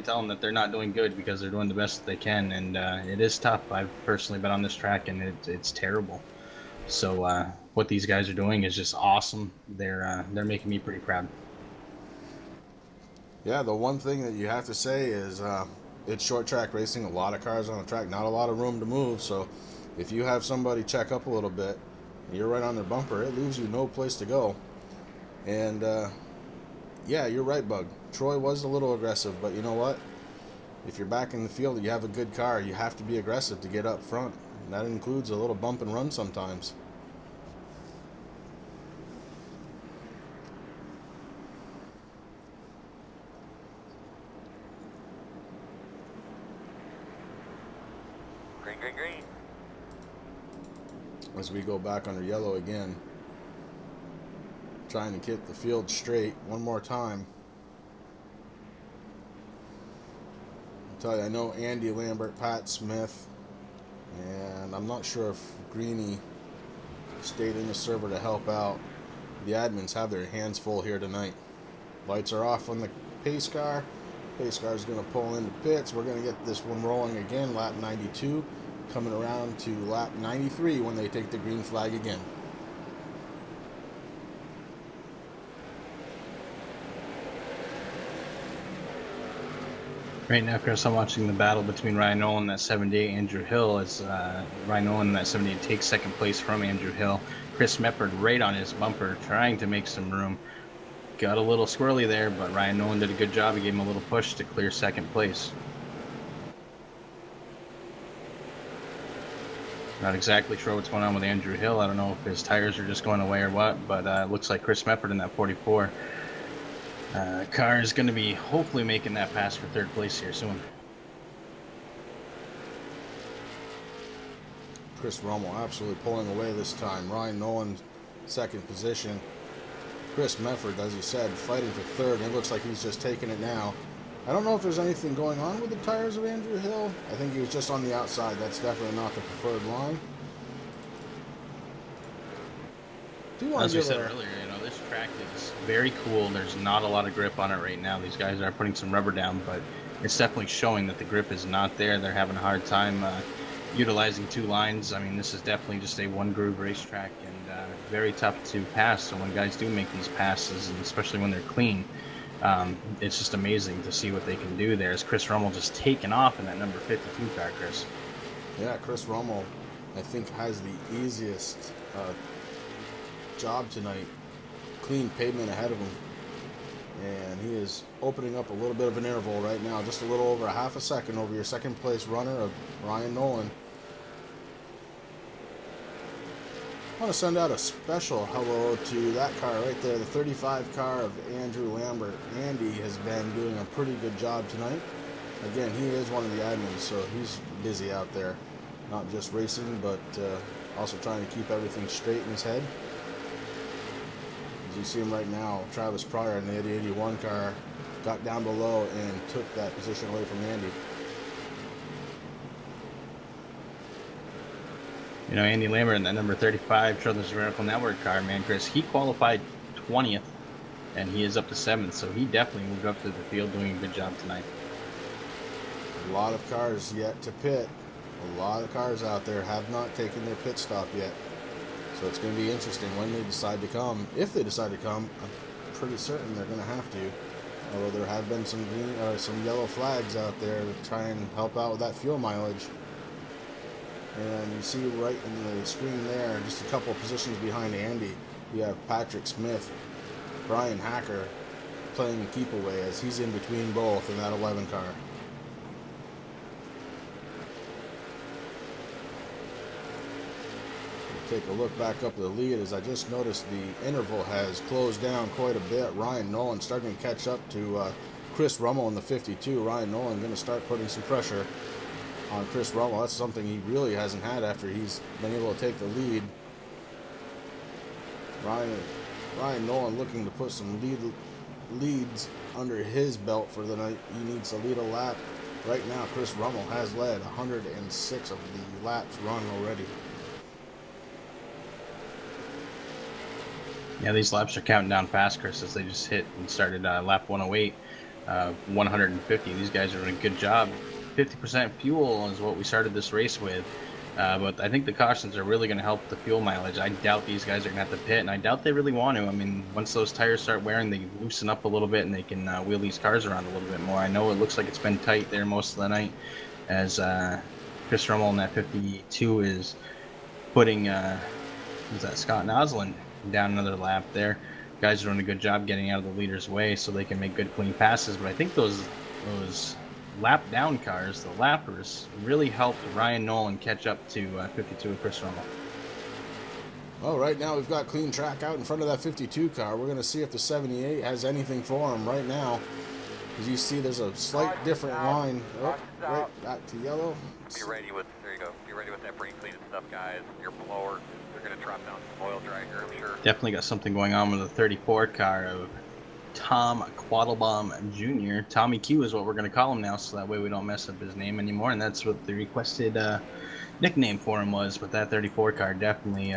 tell them that they're not doing good because they're doing the best that they can, and it is tough. I've personally been on this track, and it's terrible. So what these guys are doing is just awesome. They're making me pretty proud. Yeah, the one thing that you have to say is it's short track racing, a lot of cars on the track, not a lot of room to move. So if you have somebody check up a little bit, you're right on their bumper, it leaves you no place to go. And yeah, you're right, Bug. Troy was a little aggressive, but you know what? If you're back in the field, you have a good car, you have to be aggressive to get up front. And that includes a little bump and run sometimes. Green, green, green. As we go back under yellow again, trying to get the field straight one more time. I'll tell you, I know Andy Lambert, Pat Smith, and I'm not sure if Greeny stayed in the server to help out. The admins have their hands full here tonight. Lights are off on the pace car. Pace car is going to pull into pits. We're going to get this one rolling again, lap 92, coming around to lap 93 when they take the green flag again. Right now, Chris, I'm watching the battle between Ryan Nolan and that 78 Andrew Hill as Ryan Nolan and that 78 takes second place from Andrew Hill. Chris Meppard right on his bumper, trying to make some room. Got a little squirrely there, but Ryan Nolan did a good job. He gave him a little push to clear second place. Not exactly sure what's going on with Andrew Hill. I don't know if his tires are just going away or what, but it looks like Chris Meppard in that 44 car is going to be hopefully making that pass for third place here soon. Chris Rummel absolutely pulling away this time. Ryan Nolan, second position. Chris Mefford, as you said, fighting for third. It looks like he's just taking it now. I don't know if there's anything going on with the tires of Andrew Hill. I think he was just on the outside. That's definitely not the preferred line. As we said earlier, you know, this track is very cool. There's not a lot of grip on it right now. These guys are putting some rubber down, but it's definitely showing that the grip is not there. They're having a hard time utilizing two lines. I mean, this is definitely just a one-groove racetrack and very tough to pass. So when guys do make these passes, and especially when they're clean, it's just amazing to see what they can do there. As Chris Rummel just taking off in that number 52 car, Chris. Yeah, Chris Rummel, I think, has the easiest job tonight. Clean pavement ahead of him. And he is opening up a little bit of an interval right now, just a little over a half a second over your second place runner of Ryan Nolan. I want to send out a special hello to that car right there, the 35 car of Andrew Lambert. Andy has been doing a pretty good job tonight. Again, he is one of the admins, so he's busy out there. Not just racing, but also trying to keep everything straight in his head. As you see him right now, Travis Pryor in the 8081 car got down below and took that position away from Andy. You know, Andy Lambert in that number 35 Children's Radical Network car, man, Chris, he qualified 20th, and he is up to 7th, so he definitely moved up to the field doing a good job tonight. A lot of cars yet to pit. A lot of cars out there have not taken their pit stop yet. So it's going to be interesting when they decide to come. If they decide to come, I'm pretty certain they're going to have to. Although there have been some green or some yellow flags out there to try and help out with that fuel mileage. And you see right in the screen there, just a couple of positions behind Andy, you have Patrick Smith, Brian Hacker playing keep away as he's in between both in that 11 car. Take a look back up the lead as I just noticed the interval has closed down quite a bit. Ryan Nolan starting to catch up to Chris Rummel in the 52. Ryan Nolan going to start putting some pressure on Chris Rummel. That's something he really hasn't had after he's been able to take the lead. Ryan Nolan looking to put some leads under his belt for the night. He needs to lead a lap. Right now, Chris Rummel has led 106 of the laps run already. Yeah, these laps are counting down fast, Chris, as they just hit and started lap 108, 150. These guys are doing a good job. 50% fuel is what we started this race with, but I think the cautions are really going to help the fuel mileage. I doubt these guys are going to have to pit, and I doubt they really want to. I mean, once those tires start wearing, they loosen up a little bit, and they can wheel these cars around a little bit more. I know it looks like it's been tight there most of the night, as Chris Rummel in that 52 is putting, who's that, Scott Noslin down another lap there. Guys are doing a good job getting out of the leader's way so they can make good clean passes, but I think those lap down cars, the lappers, really helped Ryan Nolan catch up to 52 with Chris Rummel. Well, right now we've got clean track out in front of that 52 car. We're going to see if the 78 has anything for him right now. As you see, there's a slight different line. Oh, right back to yellow. Be ready with, there you go, be ready with that brake clean and stuff, guys. Your blower, they're going to drop down some oil drag here, I'm sure. Definitely got something going on with the 34 car of Tom Quattlebaum Jr. Tommy Q is what we're going to call him now, so that way we don't mess up his name anymore, and that's what the requested nickname for him was. But that 34 car definitely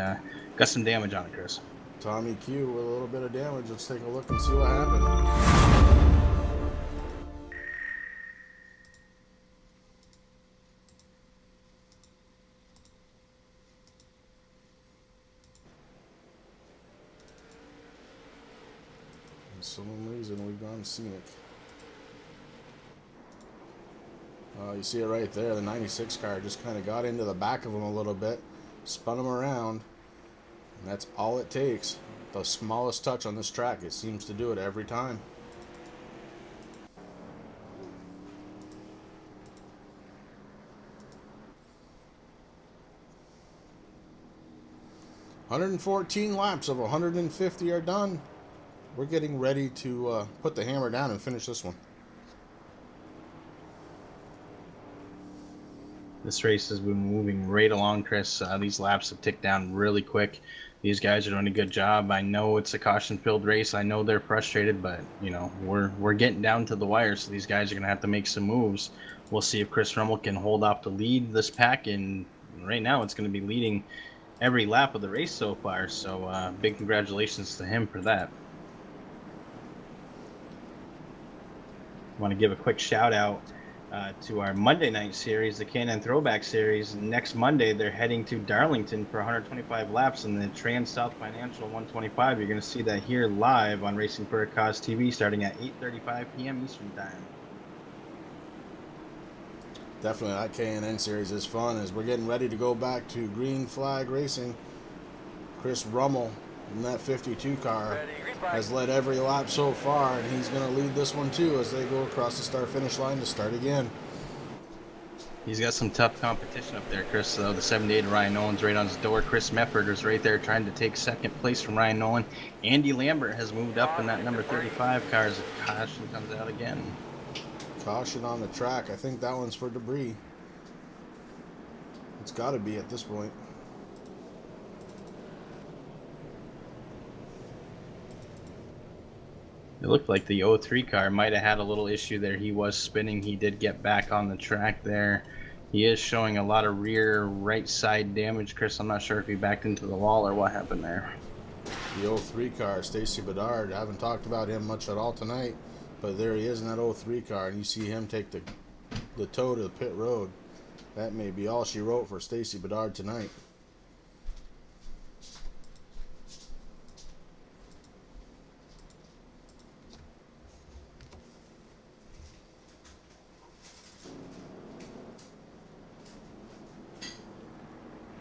got some damage on it, Chris. Tommy Q with a little bit of damage. Let's take a look and see what happened. For some reason we've gone scenic. You see it right there. The 96 car just kind of got into the back of him a little bit, spun him around, and that's all it takes. The smallest touch on this track, it seems to do it every time. "114 laps of 150 are done. We're getting ready to put the hammer down and finish this one." This race has been moving right along, Chris. These laps have ticked down really quick. These guys are doing a good job. I know it's a caution-filled race. I know they're frustrated, but you know we're getting down to the wire, so these guys are gonna have to make some moves. We'll see if Chris Rummel can hold off to lead this pack, and right now it's going to be leading every lap of the race so far. So big congratulations to him for that. I want to give a quick shout out to our Monday night series, the K&N Throwback Series. Next Monday, they're heading to Darlington for 125 laps in the Trans-South Financial 125. You're going to see that here live on Racing for a Cause TV starting at 8:35 p.m. Eastern Time. Definitely, that K&N series is fun as we're getting ready to go back to Green Flag Racing. Chris Rummel in that 52 car has led every lap so far, and he's going to lead this one too as they go across the start-finish line to start again. He's got some tough competition up there, Chris. The 78 Ryan Nolan's right on his door. Chris Mefford is right there trying to take second place from Ryan Nolan. Andy Lambert has moved up in that number 35 car as the caution comes out again. Caution on the track. I think that one's for debris. It's got to be at this point. It looked like the 03 car might have had a little issue there. He was spinning. He did get back on the track there. He is showing a lot of rear right side damage, Chris. I'm not sure if he backed into the wall or what happened there. The 03 car, Stacy Bedard. I haven't talked about him much at all tonight. But there he is in that 03 car, and you see him take the toe to the pit road. That may be all she wrote for Stacy Bedard tonight.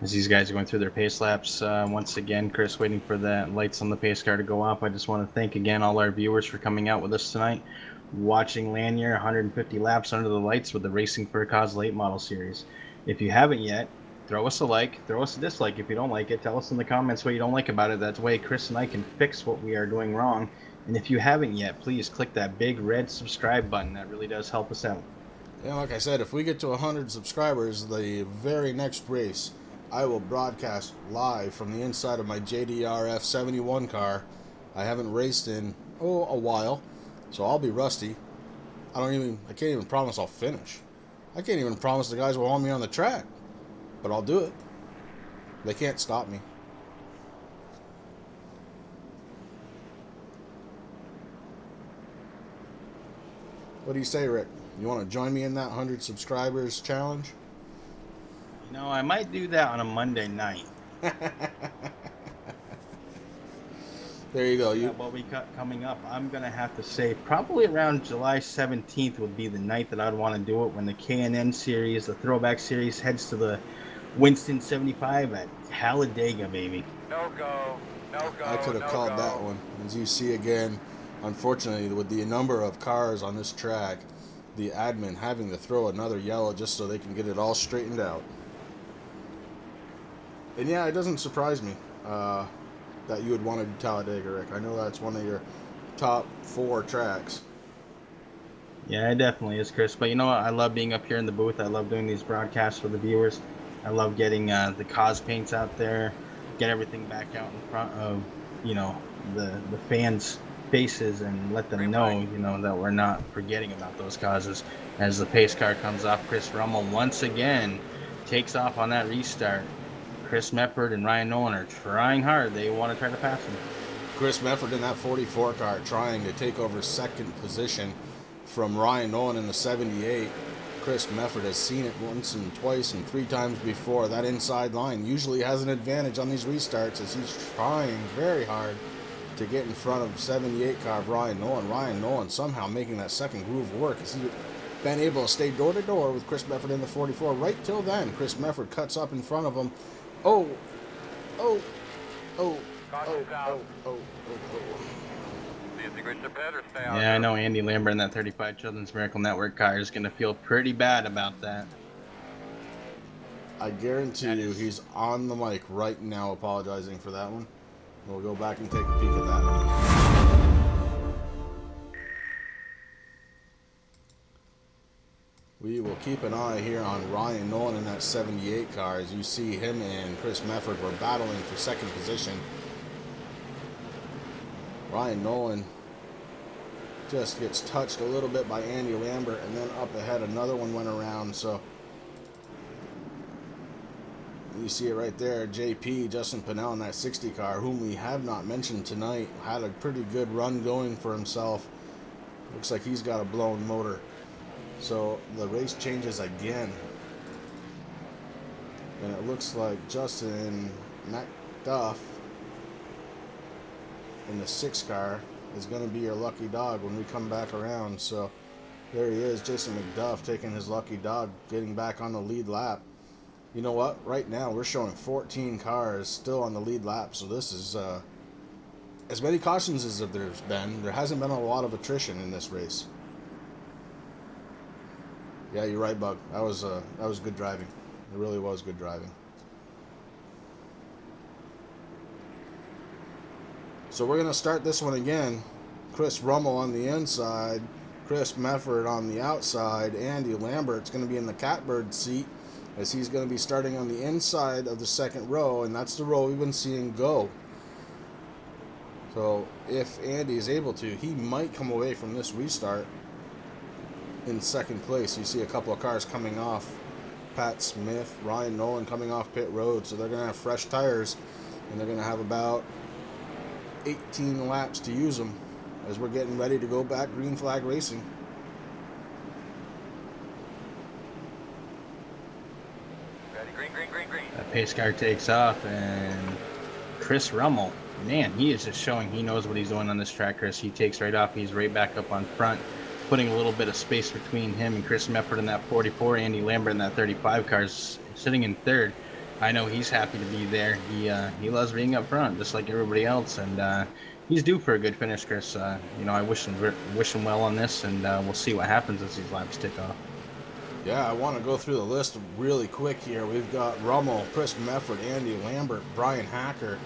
As these guys are going through their pace laps, once again, Chris, waiting for the lights on the pace car to go off. I just want to thank again all our viewers for coming out with us tonight, watching Lanier 150 laps under the lights with the Racing for a Cause late model series. If you haven't yet, throw us a like, throw us a dislike if you don't like it. Tell us in the comments what you don't like about it. That way Chris and I can fix what we are doing wrong. And if you haven't yet, please click that big red subscribe button. That really does help us out. Yeah, like I said, if we get to 100 subscribers, the very next race, I will broadcast live from the inside of my JDRF 71 car. I haven't raced in, a while, so I'll be rusty. I can't even promise I'll finish. I can't even promise the guys will want me on the track, but I'll do it. They can't stop me. What do you say, Rick? You want to join me in that 100 subscribers challenge? You know, I might do that on a Monday night. There you go. What we got coming up, I'm going to have to say probably around July 17th would be the night that I'd want to do it, when the K&N series, the throwback series, heads to the Winston 75 at Talladega, baby. No go. No go. I could have called that one. As you see again, unfortunately, with the number of cars on this track, the admin having to throw another yellow just so they can get it all straightened out. And yeah, it doesn't surprise me that you would want to do Talladega, Rick. I know that's one of your top 4 tracks. Yeah, it definitely is, Chris. But you know what? I love being up here in the booth. I love doing these broadcasts for the viewers. I love getting the cause paints out there, get everything back out in front of, the fans' faces, and let them know, that we're not forgetting about those causes. As the pace car comes off, Chris Rummel once again takes off on that restart. Chris Mefford and Ryan Nolan are trying hard. They want to try to pass him. Chris Mefford in that 44 car trying to take over second position from Ryan Nolan in the 78. Chris Mefford has seen it once and twice and 3 times before. That inside line usually has an advantage on these restarts as he's trying very hard to get in front of 78 car of Ryan Nolan. Ryan Nolan somehow making that second groove work as he's been able to stay door to door with Chris Mefford in the 44. Right till then, Chris Mefford cuts up in front of him. Yeah, I know Andy Lambert in that 35 Children's Miracle Network car is going to feel pretty bad about that. I guarantee you he's on the mic right now apologizing for that one. We'll go back and take a peek at that. We will keep an eye here on Ryan Nolan in that 78 car. As you see, him and Chris Mefford were battling for second position. Ryan Nolan just gets touched a little bit by Andy Lambert, and then up ahead another one went around. So you see it right there. JP, Justin Pinnell in that 60 car, whom we have not mentioned tonight, had a pretty good run going for himself. Looks like he's got a blown motor. So the race changes again. And it looks like Justin McDuff in the 6 car is going to be your lucky dog when we come back around. So there he is, Jason McDuff taking his lucky dog, getting back on the lead lap. You know what? Right now we're showing 14 cars still on the lead lap. So this is as many cautions as there's been. There hasn't been a lot of attrition in this race. Yeah, you're right, Bug. That was good driving. It really was good driving. So we're going to start this one again. Chris Rummel on the inside, Chris Mefford on the outside. Andy Lambert's going to be in the catbird seat, as he's going to be starting on the inside of the second row, and that's the row we've been seeing go. So if Andy is able to, he might come away from this restart in second place. You see a couple of cars coming off. Pat Smith, Ryan Nolan coming off pit road, so they're going to have fresh tires, and they're going to have about 18 laps to use them as we're getting ready to go back green flag racing. Ready, green. That pace car takes off, and Chris Rummel, man, he is just showing he knows what he's doing on this track, Chris. He takes right off. He's right back up on front, putting a little bit of space between him and Chris Mefford in that 44. Andy Lambert in that 35 car is sitting in third. I know he's happy to be there. He loves being up front, just like everybody else, and he's due for a good finish, Chris. I wish him well on this, and we'll see what happens as these laps tick off. Yeah, I want to go through the list really quick here. We've got Rummel, Chris Mefford, Andy Lambert, Brian Hacker,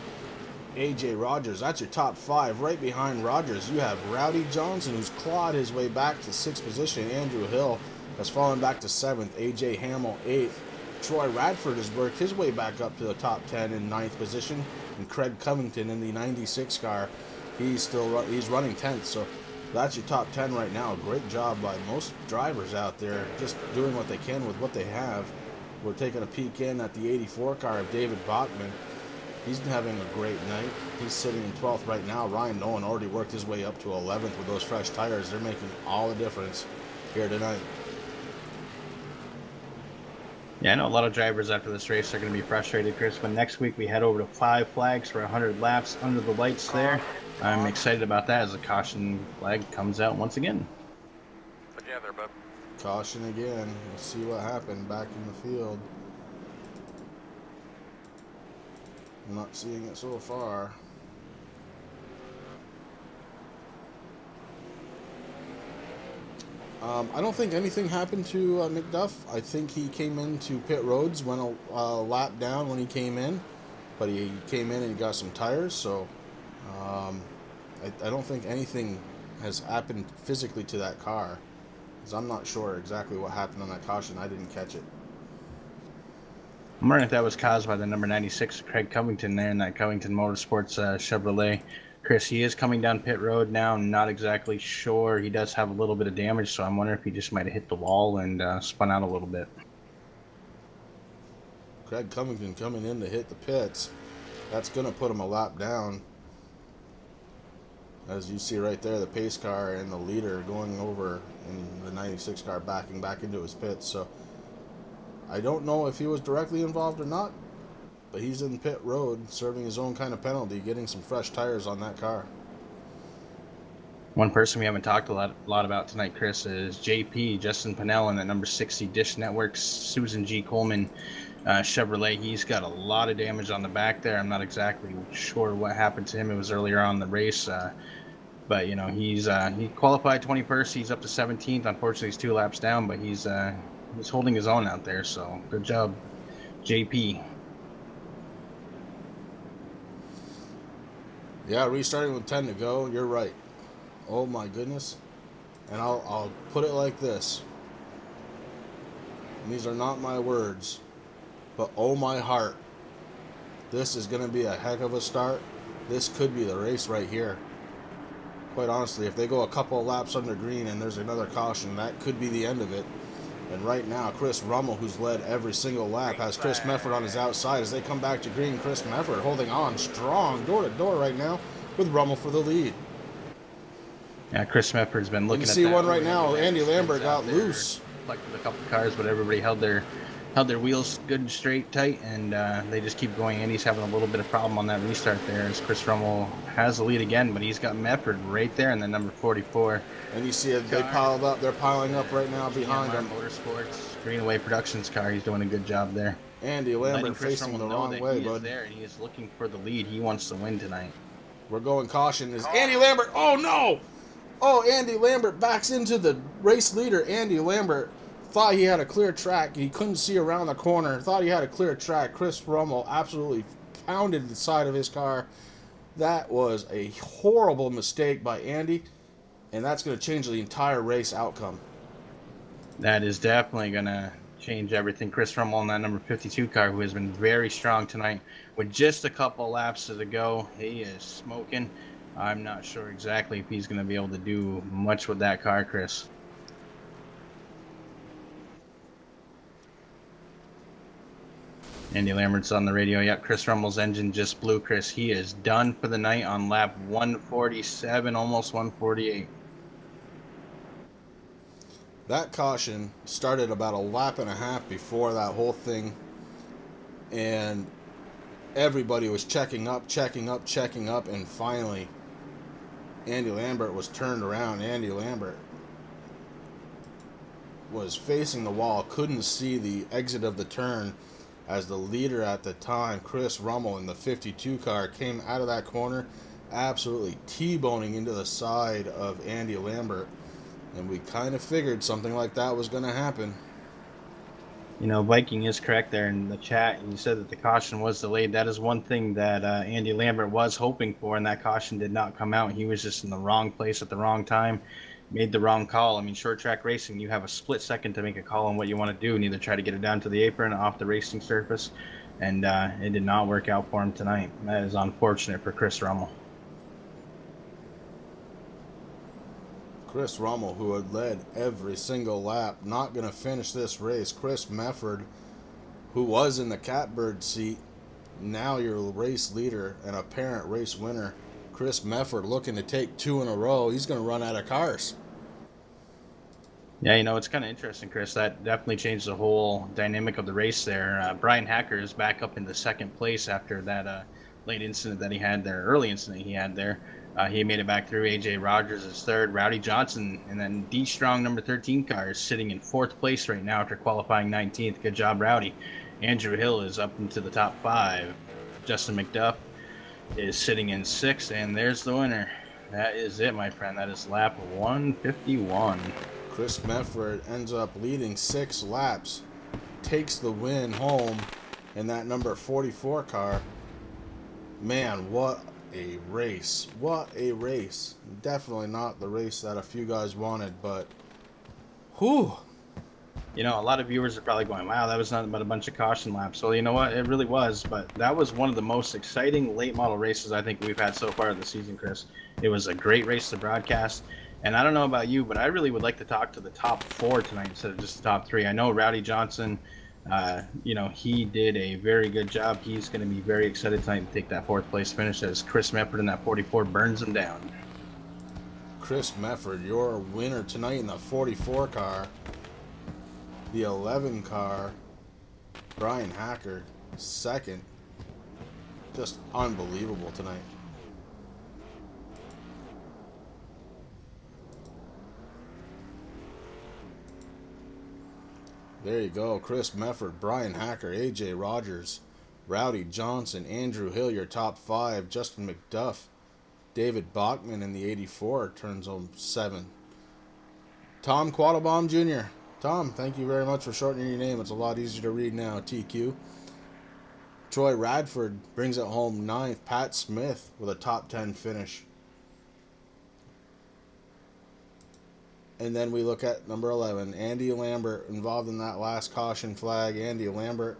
AJ Rogers. That's your top 5. Right behind Rogers, you have Rowdy Johnson, who's clawed his way back to 6th position. Andrew Hill has fallen back to 7th. AJ Hamill, 8th. Troy Radford has worked his way back up to the top 10 in 9th position. And Craig Covington in the 96 car, he's running 10th. So that's your top 10 right now. Great job by most drivers out there, just doing what they can with what they have. We're taking a peek in at the 84 car of David Bachman. He's having a great night. He's sitting in 12th right now. Ryan Nolan already worked his way up to 11th with those fresh tires. They're making all the difference here tonight. Yeah, I know a lot of drivers after this race are going to be frustrated, Chris, but next week we head over to 5 flags for 100 laps under the lights there. I'm excited about that as the caution flag comes out once again. What you have there, bub? Caution again. We'll see what happened back in the field. I'm not seeing it so far. I don't think anything happened to McDuff. I think he came into pit roads, went a lap down when he came in, but he came in and he got some tires, so I don't think anything has happened physically to that car, because I'm not sure exactly what happened on that caution. I didn't catch it. I'm wondering if that was caused by the number 96 Craig Covington there in that Covington Motorsports Chevrolet. Chris, he is coming down pit road now. I'm not exactly sure. He does have a little bit of damage, so I'm wondering if he just might have hit the wall and spun out a little bit. Craig Covington coming in to hit the pits. That's going to put him a lap down. As you see right there, the pace car and the leader going over in the 96 car backing back into his pits. So I don't know if he was directly involved or not, but he's in pit road serving his own kind of penalty, getting some fresh tires on that car. One person we haven't talked a lot about tonight, Chris, is JP, Justin Pinnell, in the number 60 Dish Network Susan G. Coleman Chevrolet. He's got a lot of damage on the back there. I'm not exactly sure what happened to him. It was earlier on in the race, but you know, he qualified 21st. He's up to 17th. Unfortunately, he's 2 laps down, but he's holding his own out there. So good job, JP. Yeah, restarting with 10 to go. You're right. Oh my goodness. And I'll put it like this. and these are not my words, but oh my heart, this is going to be a heck of a start. This could be the race right here. Quite honestly, if they go a couple of laps under green and there's another caution, that could be the end of it. And right now, Chris Rummel, who's led every single lap, has Chris Mefford on his outside. As they come back to green, Chris Mefford holding on strong door to door right now with Rummel for the lead. Yeah, Chris Mefford's been looking You at see that one right now. Andy Lambert got there, loose. Collected a couple cars, but everybody held their wheels good and straight, tight, and they just keep going. Andy's having a little bit of problem on that restart there as Chris Rummel has the lead again, but he's got Mefford right there in the number 44. And you see it, they piled up. They're piling up right now behind him. Motorsports, Greenaway Productions car. He's doing a good job there. Andy Lambert facing the wrong way, he bud. is there, and he is looking for the lead. He wants to win tonight. We're going caution. Is Andy Lambert? Oh no! Oh, Andy Lambert backs into the race leader. Andy Lambert thought he had a clear track. He couldn't see around the corner. Thought he had a clear track. Chris Rummel absolutely pounded the side of his car. That was a horrible mistake by Andy, and that's going to change the entire race outcome. That is definitely going to change everything. Chris Rummel in that number 52 car, who has been very strong tonight. With just a couple laps to go, he is smoking. I'm not sure exactly if he's going to be able to do much with that car, Chris. Andy Lambert's on the radio. Yep, Chris Rummel's engine just blew, Chris. He is done for the night on lap 147, almost 148. That caution started about a lap and a half before that whole thing, and everybody was checking up, and finally Andy Lambert was turned around. Andy Lambert was facing the wall, couldn't see the exit of the turn, as the leader at the time, Chris Rummel in the 52 car, came out of that corner, absolutely T-boning into the side of Andy Lambert. And we kind of figured something like that was going to happen. You know, Viking is correct there in the chat. You said that the caution was delayed. That is one thing that Andy Lambert was hoping for, and that caution did not come out. He was just in the wrong place at the wrong time, made the wrong call. I mean, short track racing, you have a split second to make a call on what you want to do and either try to get it down to the apron, off the racing surface, and it did not work out for him tonight. That is unfortunate for Chris Rummel. Chris Rummel, who had led every single lap, not going to finish this race. Chris Mefford, who was in the catbird seat, now your race leader and apparent race winner. Chris Mefford looking to take two in a row. He's going to run out of cars. Yeah, you know, it's kind of interesting, Chris. That definitely changed the whole dynamic of the race there. Brian Hacker is back up in the second place after that late incident that he had there, early incident he had there. He made it back through. AJ Rogers is third. Rowdy Johnson and then D Strong number 13 car is sitting in fourth place right now after qualifying 19th. Good job, Rowdy. Andrew Hill is up into the top 5. Justin McDuff is sitting in 6th, and there's the winner. That is it, my friend. That is lap 151. Chris Mefford ends up leading 6 laps, takes the win home in that number 44 car. Man, what a race. What a race. Definitely not the race that a few guys wanted, but whew. You know, a lot of viewers are probably going, wow, that was nothing but a bunch of caution laps. Well, you know what? It really was, but that was one of the most exciting late model races I think we've had so far this season, Chris. It was a great race to broadcast, and I don't know about you, but I really would like to talk to the top 4 tonight instead of just the top 3. I know Rowdy Johnson, you know, he did a very good job. He's going to be very excited tonight to take that 4th place finish as Chris Mefford in that 44 burns him down. Chris Mefford, your winner tonight in the 44 car. The 11 car, Brian Hacker, second. Just unbelievable tonight. There you go. Chris Mefford, Brian Hacker, AJ Rogers, Rowdy Johnson, Andrew Hill, your top 5. Justin McDuff, David Bachman in the 84 turns home 7. Tom Quattlebaum Jr. Tom, thank you very much for shortening your name. It's a lot easier to read now, TQ. Troy Radford brings it home 9th. Pat Smith with a top 10 finish. And then we look at number 11, Andy Lambert, involved in that last caution flag. Andy Lambert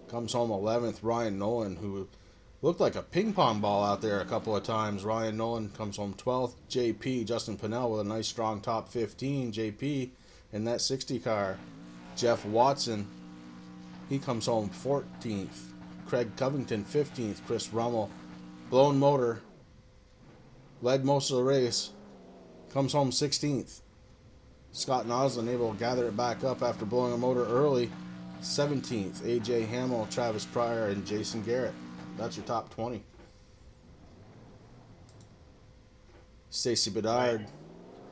comes home 11th. Ryan Nolan, who looked like a ping pong ball out there a couple of times. Ryan Nolan comes home 12th. JP, Justin Pinnell, with a nice strong top 15. JP in that 60 car. Jeff Watson, he comes home 14th. Craig Covington 15th. Chris Rummel, blown motor, led most of the race, comes home 16th. Scott Noslin able to gather it back up after blowing a motor early, 17th. AJ Hamill, Travis Pryor, and Jason Garrett. That's your top 20. Stacy Bedard,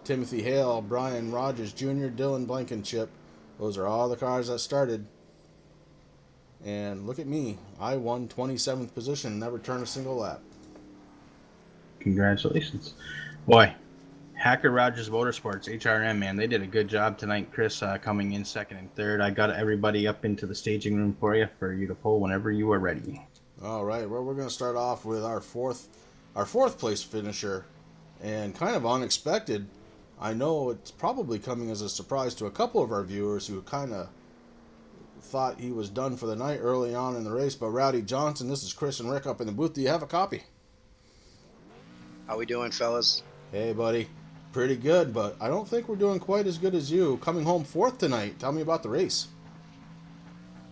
Timothy Hale, Brian Rogers Jr., Dylan Blankenship. Those are all the cars that started. And look at me. I won 27th position, never turned a single lap. Congratulations. Boy, Hacker Rogers Motorsports, HRM, man, they did a good job tonight. Chris coming in second and third. I got everybody up into the staging room for you to pull whenever you are ready. All right, well, we're going to start off with our fourth place finisher, and kind of unexpected. I know it's probably coming as a surprise to a couple of our viewers who kind of thought he was done for the night early on in the race, but Rowdy Johnson, this is Chris and Rick up in the booth. Do you have a copy? How we doing, fellas? Hey, buddy. Pretty good, but I don't think we're doing quite as good as you. Coming home fourth tonight. Tell me about the race.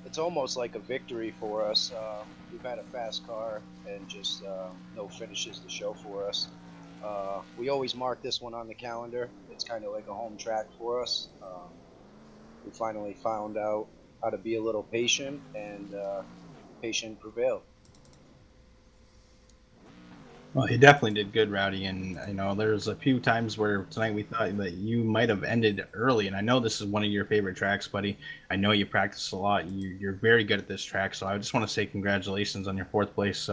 It's almost like a victory for us. We've had a fast car and just no finishes to show for us. We always mark this one on the calendar. It's kind of like a home track for us. We finally found out how to be a little patient, and patient prevailed. Well, he definitely did good, Rowdy, and there's a few times where tonight we thought that you might have ended early, and I know this is one of your favorite tracks, buddy. I know you practice a lot. You're very good at this track, so I just want to say congratulations on your fourth place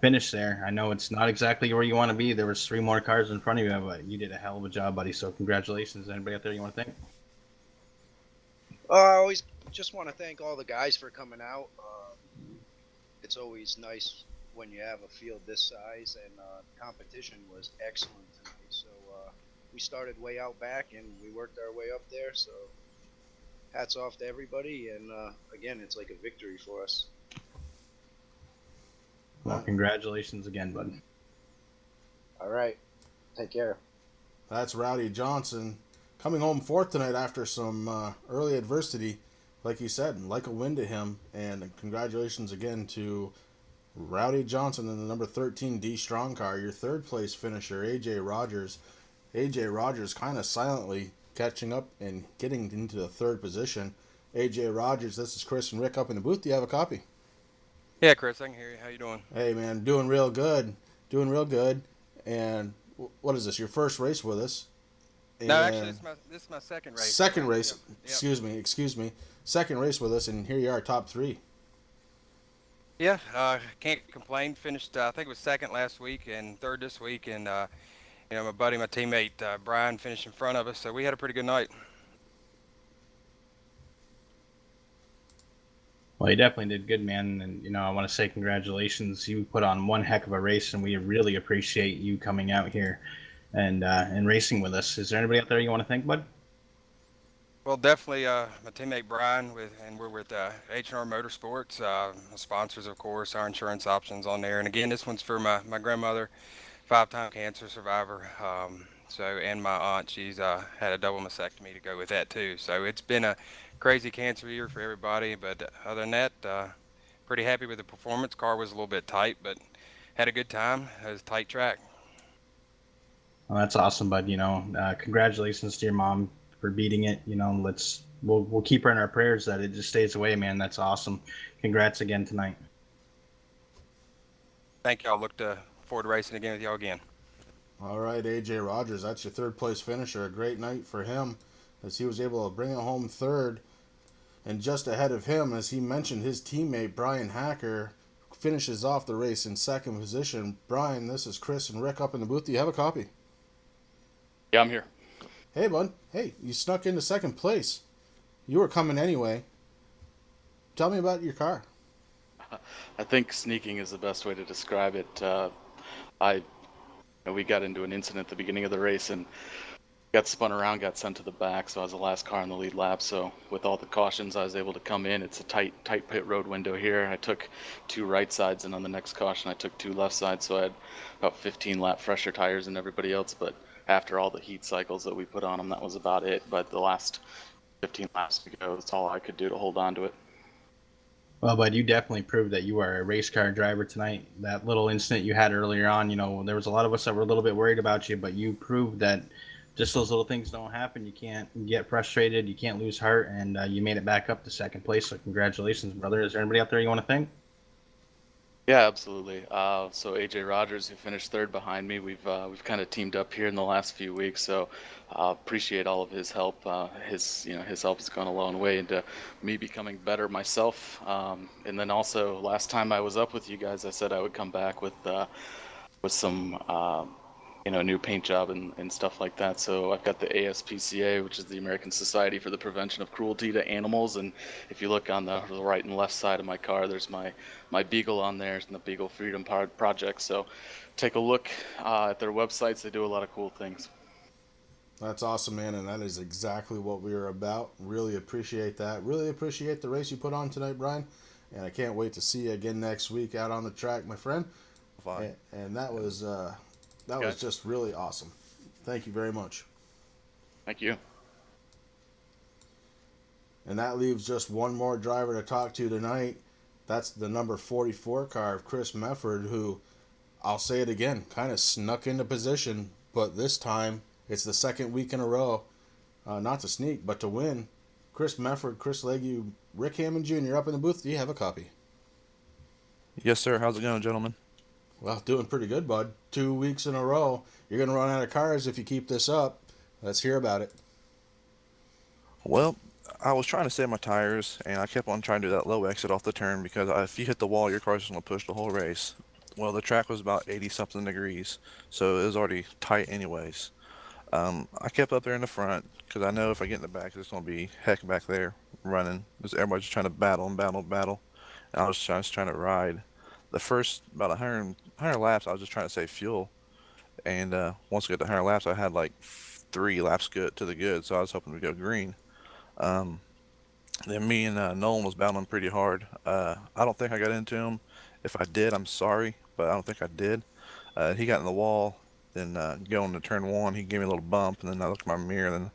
finish there. I know it's not exactly where you want to be. There was 3 more cars in front of you, but you did a hell of a job, buddy, so congratulations. Anybody out there you want to thank? I always just want to thank all the guys for coming out. It's always nice when you have a field this size, and competition was excellent tonight. So we started way out back and we worked our way up there. So hats off to everybody, and again, it's like a victory for us. Well, congratulations again, bud. All right, take care. That's Rowdy Johnson coming home fourth tonight after some early adversity. Like you said, like a win to him, and congratulations again to Rowdy Johnson in the number 13 D Strong car, your third place finisher, AJ Rogers. AJ Rogers kind of silently catching up and getting into the third position. AJ Rogers, this is Chris and Rick up in the booth. Do you have a copy? Yeah, Chris, I can hear you. How you doing? Hey, man, doing real good. Doing real good. And what is this, your first race with us? No, actually, this is my second race. Second race. Yep. Excuse me. Second race with us, and here you are, top 3. Yeah, can't complain. Finished, I think it was second last week and third this week. And, my buddy, my teammate, Brian, finished in front of us. So we had a pretty good night. Well, you definitely did good, man. And, I want to say congratulations. You put on one heck of a race, and we really appreciate you coming out here and racing with us. Is there anybody out there you want to thank, bud? Well, definitely my teammate Brian, and we're with H&R Motorsports, sponsors, of course, our insurance options on there. And again, this one's for my grandmother, 5-time cancer survivor. And my aunt, she's had a double mastectomy to go with that too. So it's been a crazy cancer year for everybody. But other than that, pretty happy with the performance. Car was a little bit tight, but had a good time. It was a tight track. Well, that's awesome, bud. Congratulations to your mom for beating it. We'll keep her in our prayers that it just stays away, man. That's awesome. Congrats again tonight. Thank y'all. Look forward to racing again with y'all again. All right, AJ Rogers, that's your third place finisher. A great night for him as he was able to bring it home third. And just ahead of him, as he mentioned, his teammate Brian Hacker finishes off the race in second position. Brian, this is Chris and Rick up in the booth. Do you have a copy? Yeah, I'm here. Hey, bud. Hey, you snuck into second place. You were coming anyway. Tell me about your car. I think sneaking is the best way to describe it. We got into an incident at the beginning of the race, and got spun around, got sent to the back, so I was the last car in the lead lap. So with all the cautions, I was able to come in. It's a tight pit road window here. I took two right sides, and on the next caution, I took two left sides. So I had about 15 lap fresher tires than everybody else. But after all the heat cycles that we put on them, that was about it. But the last 15 laps to go, that's all I could do to hold on to it. Well, bud, you definitely proved that you are a race car driver tonight. That little incident you had earlier on, there was a lot of us that were a little bit worried about you, but you proved that just those little things don't happen. You can't get frustrated, you can't lose heart, and you made it back up to second place. So congratulations, brother. Is there anybody out there you want to thank? Yeah, absolutely. So AJ Rogers, who finished third behind me, we've kind of teamed up here in the last few weeks. So appreciate all of his help. His help has gone a long way into me becoming better myself. And then also last time I was up with you guys, I said I would come back with some new paint job and stuff like that. So I've got the ASPCA, which is the American Society for the Prevention of Cruelty to Animals. And if you look on the right and left side of my car, there's my Beagle on there and the Beagle Freedom Project. So take a look at their websites. They do a lot of cool things. That's awesome, man, and that is exactly what we were about. Really appreciate that. Really appreciate the race you put on tonight, Brian. And I can't wait to see you again next week out on the track, my friend. Fine. And that was just really awesome. Thank you very much. Thank you. And that leaves just one more driver to talk to tonight. That's the number 44 car of Chris Mefford, who, I'll say it again, kind of snuck into position, but this time it's the second week in a row, not to sneak, but to win. Chris Mefford, Chris Legue, Rick Hammond Jr. up in the booth. Do you have a copy? Yes, sir. How's it going, gentlemen? Well, doing pretty good, bud. 2 weeks in a row. You're going to run out of cars if you keep this up. Let's hear about it. Well, I was trying to save my tires, and I kept on trying to do that low exit off the turn because if you hit the wall, your car's just going to push the whole race. Well, the track was about 80-something degrees, so it was already tight anyways. I kept up there in the front because I know if I get in the back, it's going to be heck back there running. Because everybody's just trying to battle and battle and battle. And I was just trying to ride. The first about 100 laps, I was just trying to save fuel. And once I got to 100 laps, I had like 3 laps good to the good, so I was hoping to go green. Um, then me and Nolan was battling pretty hard. I don't think I got into him. If I did, I'm sorry, but I don't think I did. He got in the wall, then going to turn one, he gave me a little bump, and then I looked in my mirror, and then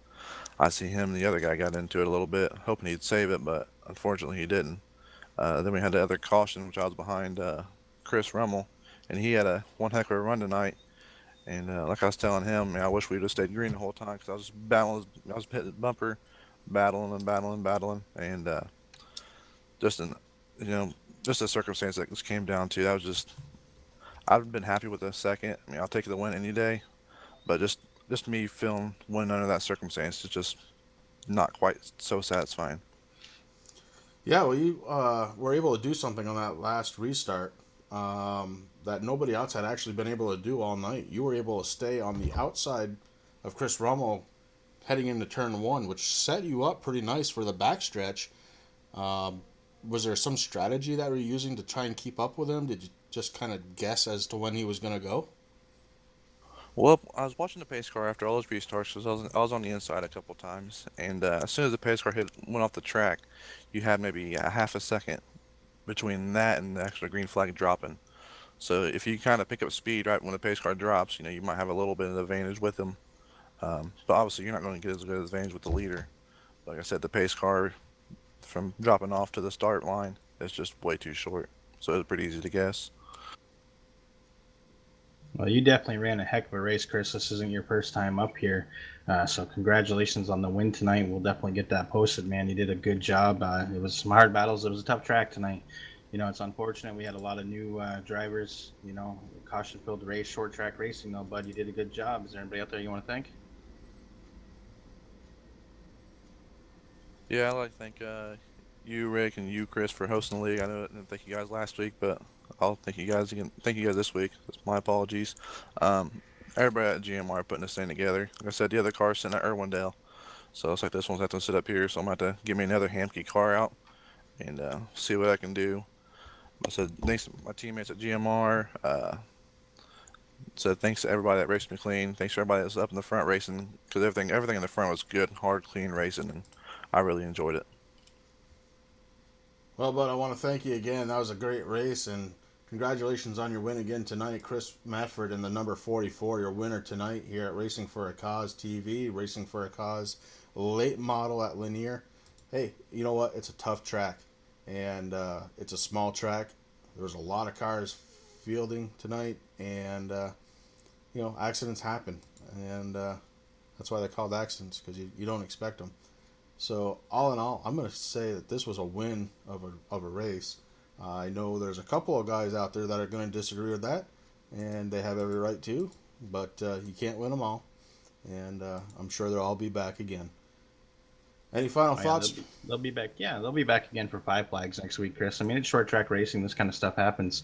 I see him and the other guy got into it a little bit, hoping he'd save it, but unfortunately he didn't. Then we had the other caution, which I was behind Chris Rummel, and he had a one heck of a run tonight. And like I was telling him, man, I wish we'd have stayed green the whole time because I was just battling, I was hitting the bumper, battling and battling and battling, and just an, you know, just a circumstance that just came down to that was just. I've been happy with the second. I mean, I'll take the win any day, but just me feeling winning under that circumstance is just not quite so satisfying. Yeah, well, you were able to do something on that last restart that nobody else had actually been able to do all night. You were able to stay on the outside of Chris Rummel heading into turn one, which set you up pretty nice for the backstretch. Was there some strategy that you were using to try and keep up with him? Did you just kind of guess as to when he was going to go? Well, I was watching the pace car after all those restarts because I was on the inside a couple times, and as soon as the pace car went off the track, you had maybe a half a second between that and the actual green flag dropping. So if you kind of pick up speed right when the pace car drops, you might have a little bit of advantage with them. But obviously, you're not going to get as good advantage with the leader. Like I said, the pace car from dropping off to the start line is just way too short. So it's pretty easy to guess. Well, you definitely ran a heck of a race, Chris. This isn't your first time up here. So congratulations on the win tonight. We'll definitely get that posted, man. You did a good job. It was some hard battles. It was a tough track tonight. It's unfortunate we had a lot of new drivers, caution-filled race, short track racing, though, bud. You did a good job. Is there anybody out there you want to thank? Yeah, I'd like to thank you, Rick, and you, Chris, for hosting the league. I know I didn't thank you guys last week, but I'll thank you guys again. Thank you guys this week. That's my apologies. Everybody at GMR putting this thing together. Like I said, the other car's sitting at Irwindale, so it's like this one's have to sit up here. So I'm going to have to get me another Hamke car out and see what I can do. I said thanks to my teammates at GMR, said thanks to everybody that raced me clean. Thanks to everybody that's up in the front racing, because everything in the front was good, hard, clean racing, and I really enjoyed it. Well, bud, I want to thank you again. That was a great race, and congratulations on your win again tonight, Chris Medford, in the number 44, your winner tonight here at Racing for a Cause TV, Racing for a Cause late model at Lanier. Hey, you know what? It's a tough track, and it's a small track. There was a lot of cars fielding tonight, and accidents happen, and that's why they're called accidents, because you don't expect them. So all in all, I'm going to say that this was a win of a race. I know there's a couple of guys out there that are going to disagree with that, and they have every right to, but you can't win them all, and I'm sure they'll all be back again. Any final thoughts? They'll be back. Yeah, they'll be back again for Five Flags next week, Chris. I mean, it's short track racing. This kind of stuff happens.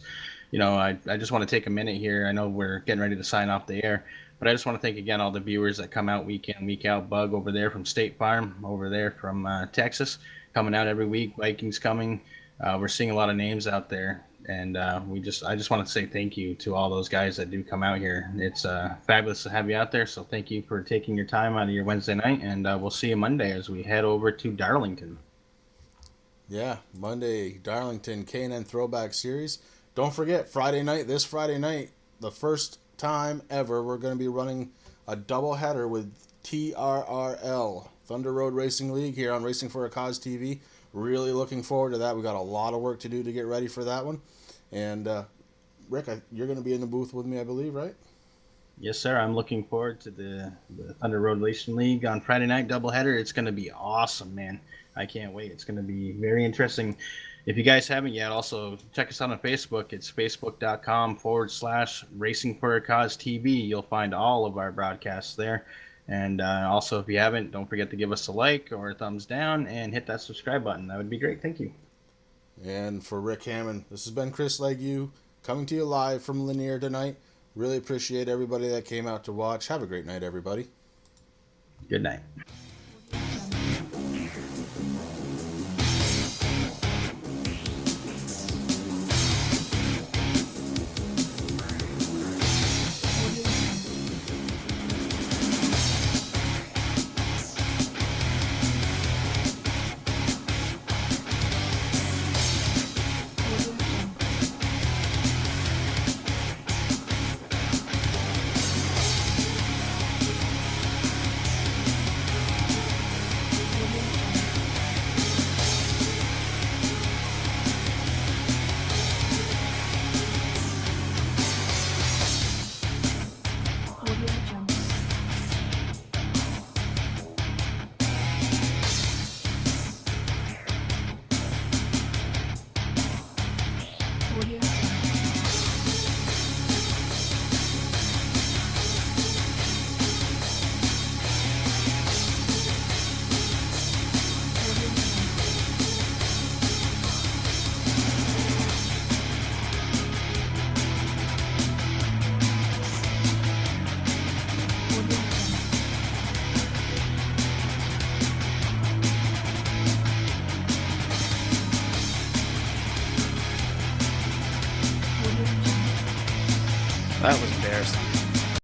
I just want to take a minute here. I know we're getting ready to sign off the air, but I just want to thank again all the viewers that come out week in, week out. Bug over there from State Farm, over there from Texas, coming out every week. Vikings coming. We're seeing a lot of names out there, and I just want to say thank you to all those guys that do come out here. It's fabulous to have you out there, so thank you for taking your time out of your Wednesday night, and we'll see you Monday as we head over to Darlington. Yeah, Monday, Darlington K&N Throwback Series. Don't forget, this Friday night, the first time ever, we're going to be running a doubleheader with TRRL, Thunder Road Racing League, here on Racing for a Cause TV. Really looking forward to that. We got a lot of work to do to get ready for that one. And Rick, you're going to be in the booth with me, I believe, right? Yes, sir. I'm looking forward to the Thunder Road Racing League on Friday night doubleheader. It's going to be awesome, man. I can't wait. It's going to be very interesting. If you guys haven't yet, also check us out on Facebook. It's facebook.com/Racing for a Cause TV. You'll find all of our broadcasts there. And also, if you haven't, don't forget to give us a like or a thumbs down and hit that subscribe button. That would be great. Thank you. And for Rick Hammond, this has been Chris Legue coming to you live from Lanier tonight. Really appreciate everybody that came out to watch. Have a great night, everybody. Good night. That was embarrassing.